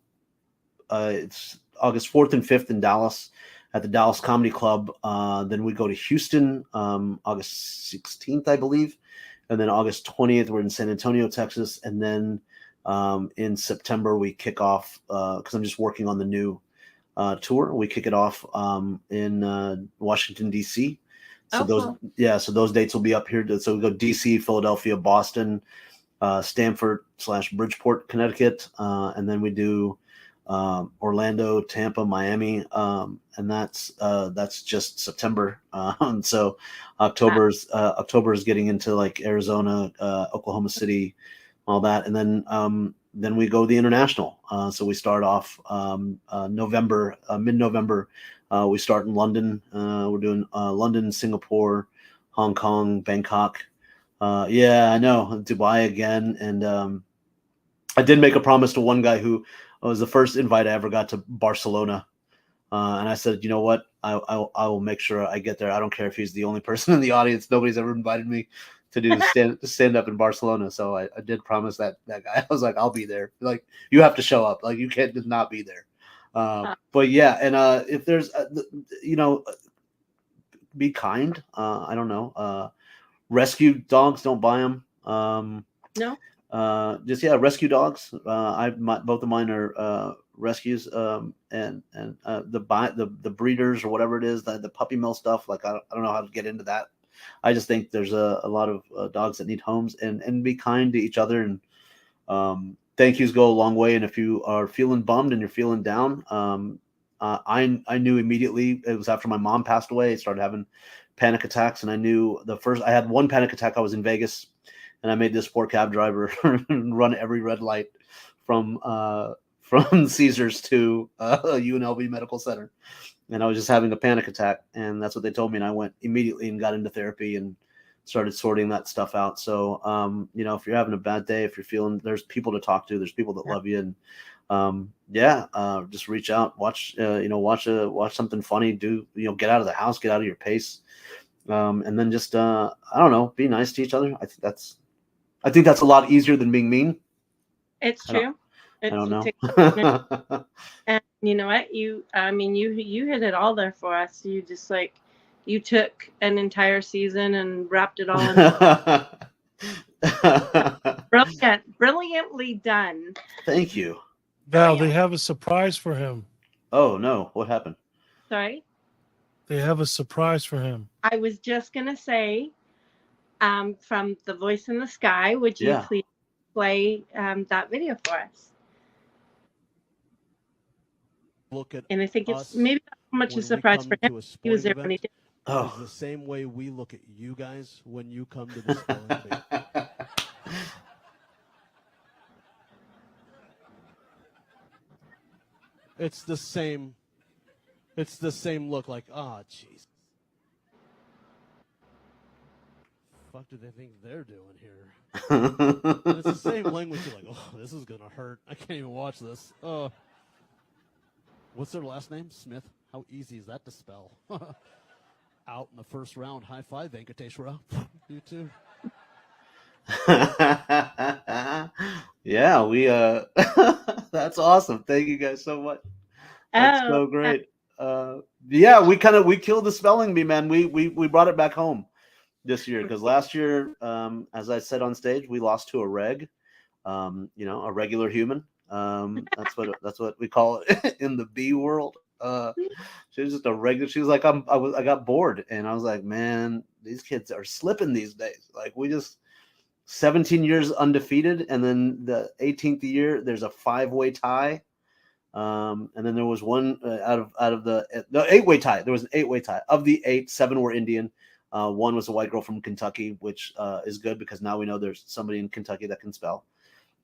4th and 5th in Dallas at the Dallas Comedy Club. Then we go to Houston, August 16th, I believe. And then August 20th, we're in San Antonio, Texas. And then in September, we kick off, because I'm just working on the new tour. We kick it off in Washington, D.C. So so those dates will be up here. So we go DC, Philadelphia, Boston, Stamford / Bridgeport, Connecticut, and then we do Orlando, Tampa, Miami, and that's just September. And so October is getting into like Arizona, Oklahoma City, all that, and then we go the international. So we start off November, mid-November. We start in London. We're doing London, Singapore, Hong Kong, Bangkok. Yeah, I know, Dubai again. And I did make a promise to one guy who was the first invite I ever got to Barcelona. And I said, you know what? I will make sure I get there. I don't care if he's the only person in the audience. Nobody's ever invited me to do stand up in Barcelona. So I did promise that guy. I was like, I'll be there. Like, you have to show up. Like, you can't just not be there. But yeah, and if there's, be kind. I don't know. Rescue dogs, don't buy them. No. Rescue dogs. Both of mine are rescues. And the breeders or whatever it is, the puppy mill stuff. Like, I don't know how to get into that. I just think there's a lot of dogs that need homes, and be kind to each other. And thank yous go a long way. And if you are feeling bummed and you're feeling down, I knew immediately. It was after my mom passed away. I started having panic attacks, and I knew I had one panic attack. I was in Vegas, and I made this poor cab driver run every red light from from Caesars to UNLV Medical Center, and I was just having a panic attack, and that's what they told me, and I went immediately and got into therapy and started sorting that stuff out. So, if you're having a bad day, if you're feeling, there's people to talk to, there's people that love you, and just reach out, watch something funny, get out of the house, get out of your pace, and then just I don't know, be nice to each other. I think that's a lot easier than being mean. It's true. I don't know. And you know what? You hit it all there for us. You just you took an entire season and wrapped it all in. Brilliantly done. Thank you. Val, they have a surprise for him. Oh no, what happened? Sorry? They have a surprise for him. I was just gonna say, from The Voice in the Sky, would you please play that video for us? Look at, and I think it's maybe not so much a surprise for him. He was there when he did. It's the same way we look at you guys when you come to the spelling bee. It's the same look, like, jeez. Fuck do they think they're doing here? And it's the same language. You're like, this is gonna hurt. I can't even watch this. What's their last name? Smith. How easy is that to spell? Out in the first round. High five, Venkateshwara. You too. Yeah, we that's awesome. Thank you guys so much. That's so great. We killed the spelling bee, man. We brought it back home this year, because last year, as I said on stage, we lost to a reg, a regular human. That's what we call it in the bee world. She was just a regular. She was like, I got bored, and I was like, man, these kids are slipping these days. Like, we just 17 years undefeated, and then the 18th year there's a 5-way tie, and then there was one out of the 8-way tie. There was an 8-way tie. Of the 8, 7 were Indian. One was a white girl from Kentucky, which is good, because now we know there's somebody in Kentucky that can spell.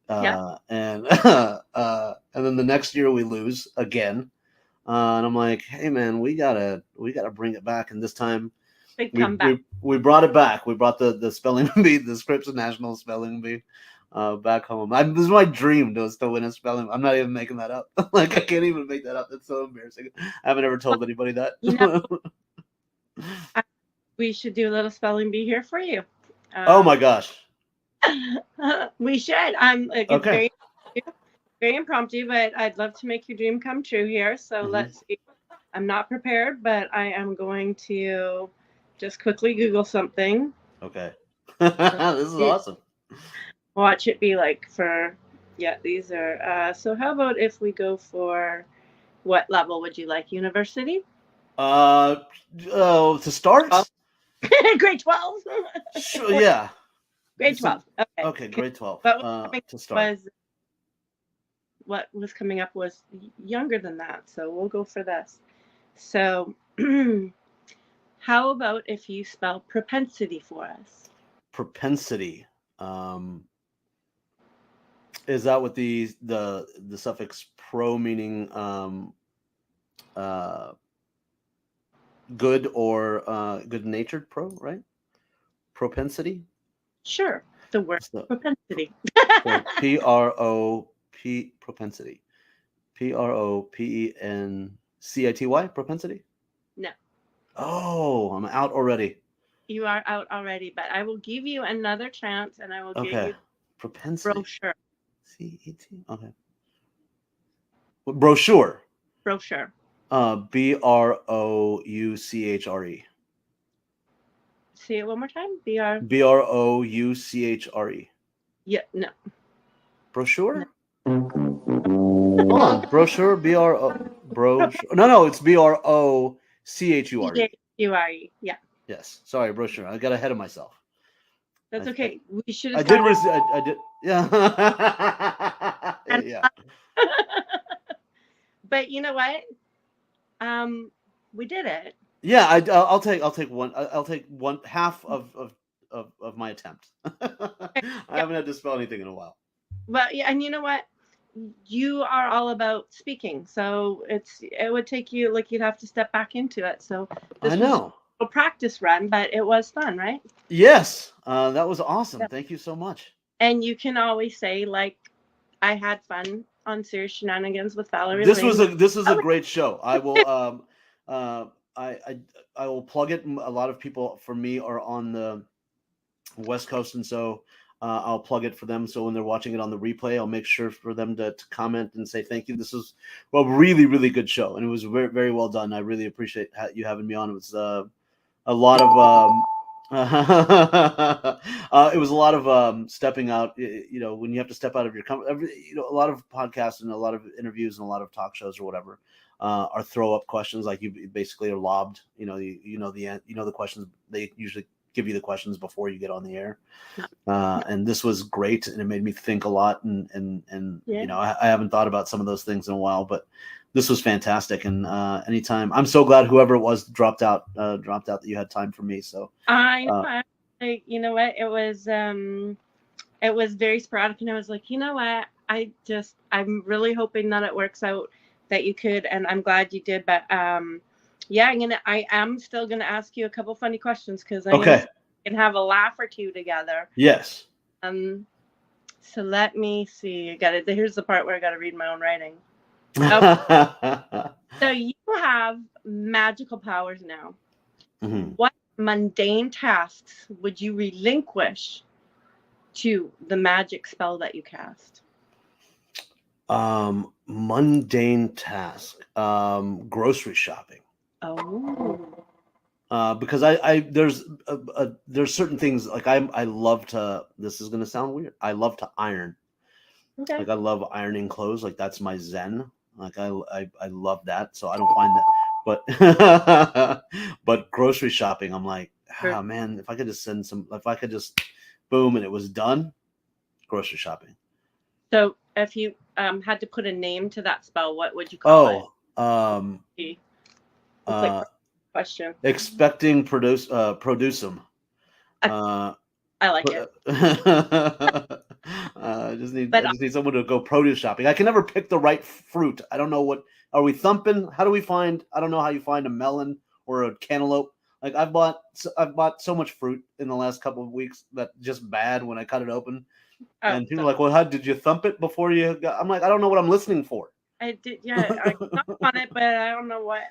And then the next year we lose again, and I'm like, hey man, we gotta bring it back. And this time we brought it back. We brought the spelling bee, the Scripps National Spelling Bee, back home. This is my dream, to win a spelling. I'm not even making that up. Like, I can't even make that up. That's so embarrassing. I haven't ever told anybody that. We should do a little spelling bee here for you. Oh my gosh. We should. It's very, very impromptu, but I'd love to make your dream come true here. So let's see. I'm not prepared, but I am going to just quickly Google something. Okay. This is awesome. Watch it be like these are, so how about if we go for, what level would you like? University? To start? Grade 12? Sure, yeah. Grade 12. Okay, grade 12. To start. What was coming up was younger than that, so we'll go for this. So, how about if you spell propensity for us? Propensity. Is that with the suffix pro, meaning good or good-natured, right? Propensity? Sure. The word propensity. So P-R-O-P, propensity. P-R-O-P-E-N-C-I-T-Y, propensity? No. Oh, I'm out already. You are out already, but I will give you another chance, and I will give you propensity. Brochure. C-E-T? Okay. Brochure. Brochure. B-R-O-U-C-H-R-E. Say it one more time. B-R-O-U-C-H-R-E. Yeah, no. Brochure? No. Hold on. Brochure, brochure. No, it's B-R-O-C-H-U-R-E. C-H-U-R-E, yeah. Yes. Sorry, brochure. I got ahead of myself. That's okay. We should have. I did. Yeah. Yeah. But you know what? We did it. Yeah, I'll take one. I'll take one half of my attempt. I haven't had to spell anything in a while. Well, yeah, and you know what? you are all about speaking, so it would take you, like, you'd have to step back into it. So I this was just know. a practice run, but it was fun, right? Yes, that was awesome. Yeah. Thank you so much. And you can always say, like, I had fun on Serious Shenanigans with Valerie This was Levine. a great show. I will uh I will plug it. A lot of people for me are on the West Coast, and so I'll plug it for them. So when they're watching it on the replay, I'll make sure for them to comment and say thank you. This was a really, really good show, and it was very, very well done. I really appreciate you having me on. It was a lot of it was a lot of stepping out. You know, when you have to step out of your comfort. You know, a lot of podcasts and a lot of interviews and a lot of talk shows or whatever are throw up questions, like you basically are lobbed. You know, you know the questions. They usually give you the questions before you get on the air. And this was great, and it made me think a lot. And Yeah. you know, I haven't thought about some of those things in a while, but this was fantastic. And anytime, I'm so glad whoever it was dropped out that you had time for me. So I know. You know what? It was very sporadic, and I was like, you know what? I'm really hoping that it works out, that you could, and I'm glad you did. But yeah, I am still gonna ask you a couple funny questions, because I okay, know we can have a laugh or two together. yes. So let me see. Here's the part where I got to read my own writing. So you have magical powers now. Mhm. What mundane tasks would you relinquish to the magic spell that you cast? Mundane task. Grocery shopping. Oh. Because I there's certain things like I love to. This is gonna sound weird. I love to iron. Okay. Like I love ironing clothes. Like that's my zen. Like I love that. So I don't find that. But but grocery shopping, I'm like, Sure. man, if I could just if I could just boom and it was done. Grocery shopping. So if you had to put a name to that spell, what would you call Oh, it? It's like question. expecting producem. I like it. I just need But someone to go produce shopping. I can never pick the right fruit. I don't know what are we thumping. How do we find? I don't know how you find a melon or a cantaloupe. Like I've bought so much fruit in the last couple of weeks that just bad when I cut it open. And people are like, "Well, how did you thump it before you got?" I'm like, "I don't know what I'm listening for." I did, yeah. I clicked on it, but I don't know what.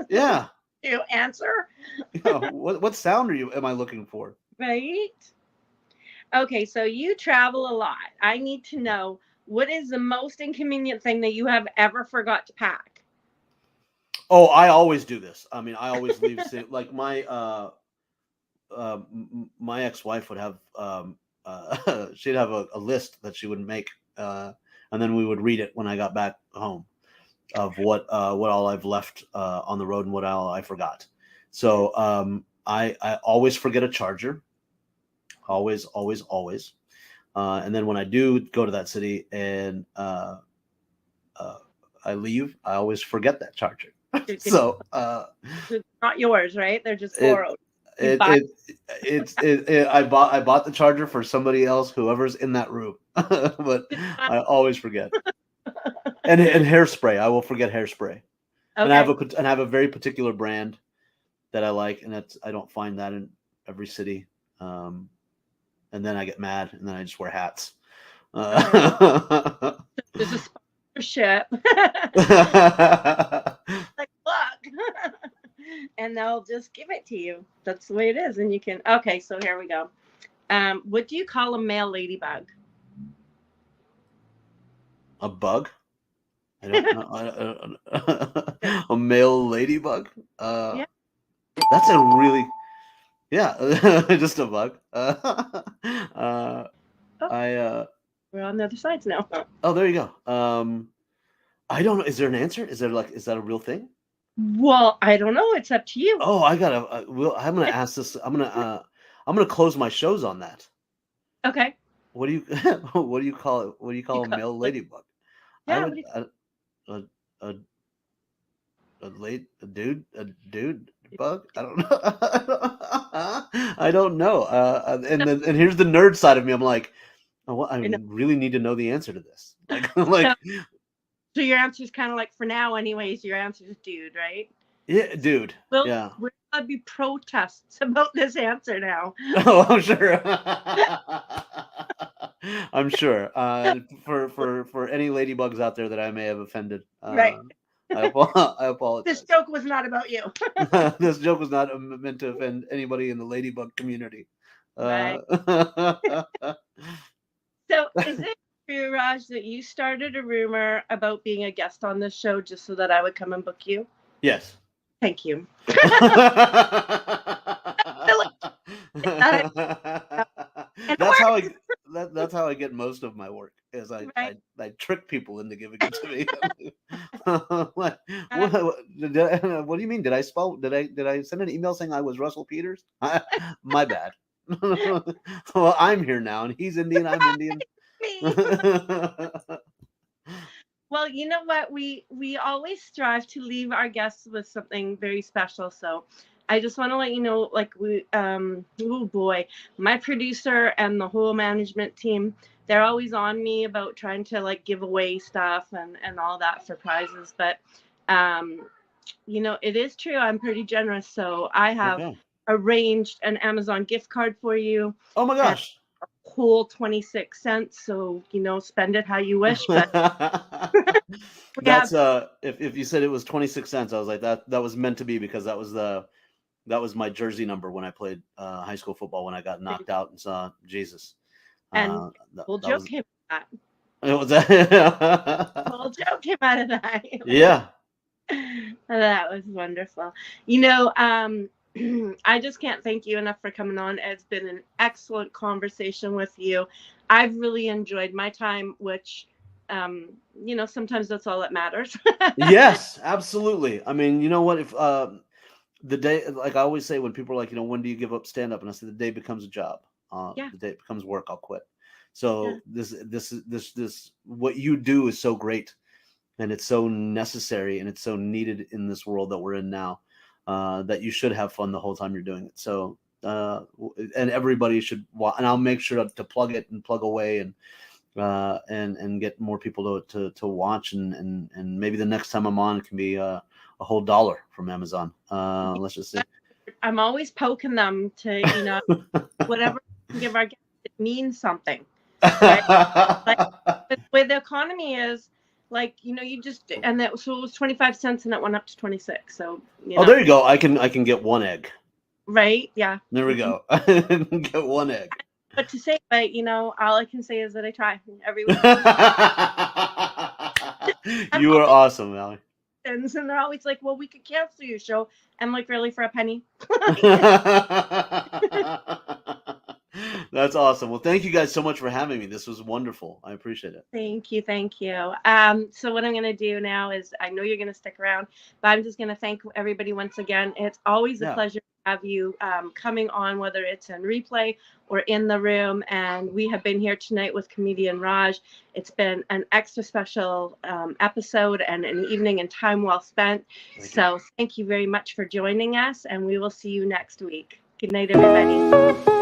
Yeah. You answer. You know, what sound am I looking for? Right. Okay, so you travel a lot. I need to know, what is the most inconvenient thing that you have ever forgot to pack? Oh, I always do this. I mean, I always leave like my ex-wife would have she'd have a list that she would make, and then we would read it when I got back home of what all I've left on the road and what all I forgot. So I always forget a charger, always, always, always. And then when I do go to that city and I leave, I always forget that charger. So It's not yours, right? They're just it borrowed. I bought the charger for somebody else, whoever's in that room, but I always forget. And hairspray, I will forget hairspray. And Okay. I have a very particular brand that I like, and I don't find that in every city. And then I get mad, and then I just wear hats. There's a sponsorship. Like, look. And they'll just give it to you. That's the way it is. And you can, okay, so here we go. What do you call a male ladybug? A bug? I don't know. A male ladybug? Yeah. That's a really, yeah, just a bug. We're on the other sides now. Oh, there you go. I don't know. Is there an answer? Is that a real thing? Well, I don't know. It's up to you. Oh, I gotta. I'm gonna ask this. I'm gonna close my shows on that. Okay. What do you what do you call it? What do you call a male ladybug? Yeah. A dude bug. I don't know. I don't know. And here's the nerd side of me. I'm like, Well, I I know. really need to know the answer to this. Like, So your answer is kind of like, for now, anyways, your answer is dude, right? yeah, dude. Will Yeah. there be protests about this answer now? Oh, I'm sure. I'm sure. For any ladybugs out there that I may have offended, Right. I This apologize. joke was not about you. This joke was not meant to offend anybody in the ladybug community. Right. So is it true, Raj, that you started a rumor about being a guest on this show just so that I would come and book you? Yes. Thank you. And That's how I that's how I get most of my work. Is right. I trick people into giving it to me. What, Uh, what do you mean? Did I send an email saying I was Russell Peters? My bad. Well, I'm here now, and he's Indian. I'm Indian. me. Well, you know what? We always strive to leave our guests with something very special. So I just want to let you know, like, oh boy, my producer and the whole management team, they're always on me about trying to like give away stuff and all that for prizes. But it is true. I'm pretty generous. So I have Okay. arranged an Amazon gift card for you. Oh my And gosh. whole 26 cents. So, spend it how you wish. But we That's have if you said it was 26 cents, I was like that was meant to be, because that was my jersey number when I played high school football, when I got knocked out and saw Jesus. and full That joke was came out of it was that. Full joke came out of that. yeah. That was wonderful. I just can't thank you enough for coming on. It's been an excellent conversation with you. I've really enjoyed my time, which, sometimes that's all that matters. Yes, absolutely. I mean, you know what? If the day, like I always say, when people are like, when do you give up stand up? And I say, the day becomes a job. Yeah. The day it becomes work, I'll quit. Yeah. So this what you do is so great, and it's so necessary, and it's so needed in this world that we're in now, that you should have fun the whole time you're doing it. So and everybody should and I'll make sure to plug it and plug away, and get more people to watch, and maybe the next time I'm on, it can be a whole $1 from Amazon. Let's just see. I'm always poking them to, whatever we can give our guests, it means something. Right? Like, the way the economy is, like, you just, and that, so it was 25 cents and it went up to 26. So, Oh, there you go. I can get one egg. right. Yeah. There we go. I can get one egg. What to say, but all I can say is that I try every week. You are awesome, Allie. And they're always like, well, we could cancel your show. I'm like, really, for a penny? That's awesome. Well, thank you guys so much for having me. This was wonderful. I appreciate it. Thank you. So what I'm going to do now is, I know you're going to stick around, but I'm just going to thank everybody once again. It's always a pleasure to have you coming on, whether it's in replay or in the room. And we have been here tonight with comedian Raj. It's been an extra special episode and an evening and time well spent. Thank you very much for joining us, and we will see you next week. Good night, everybody.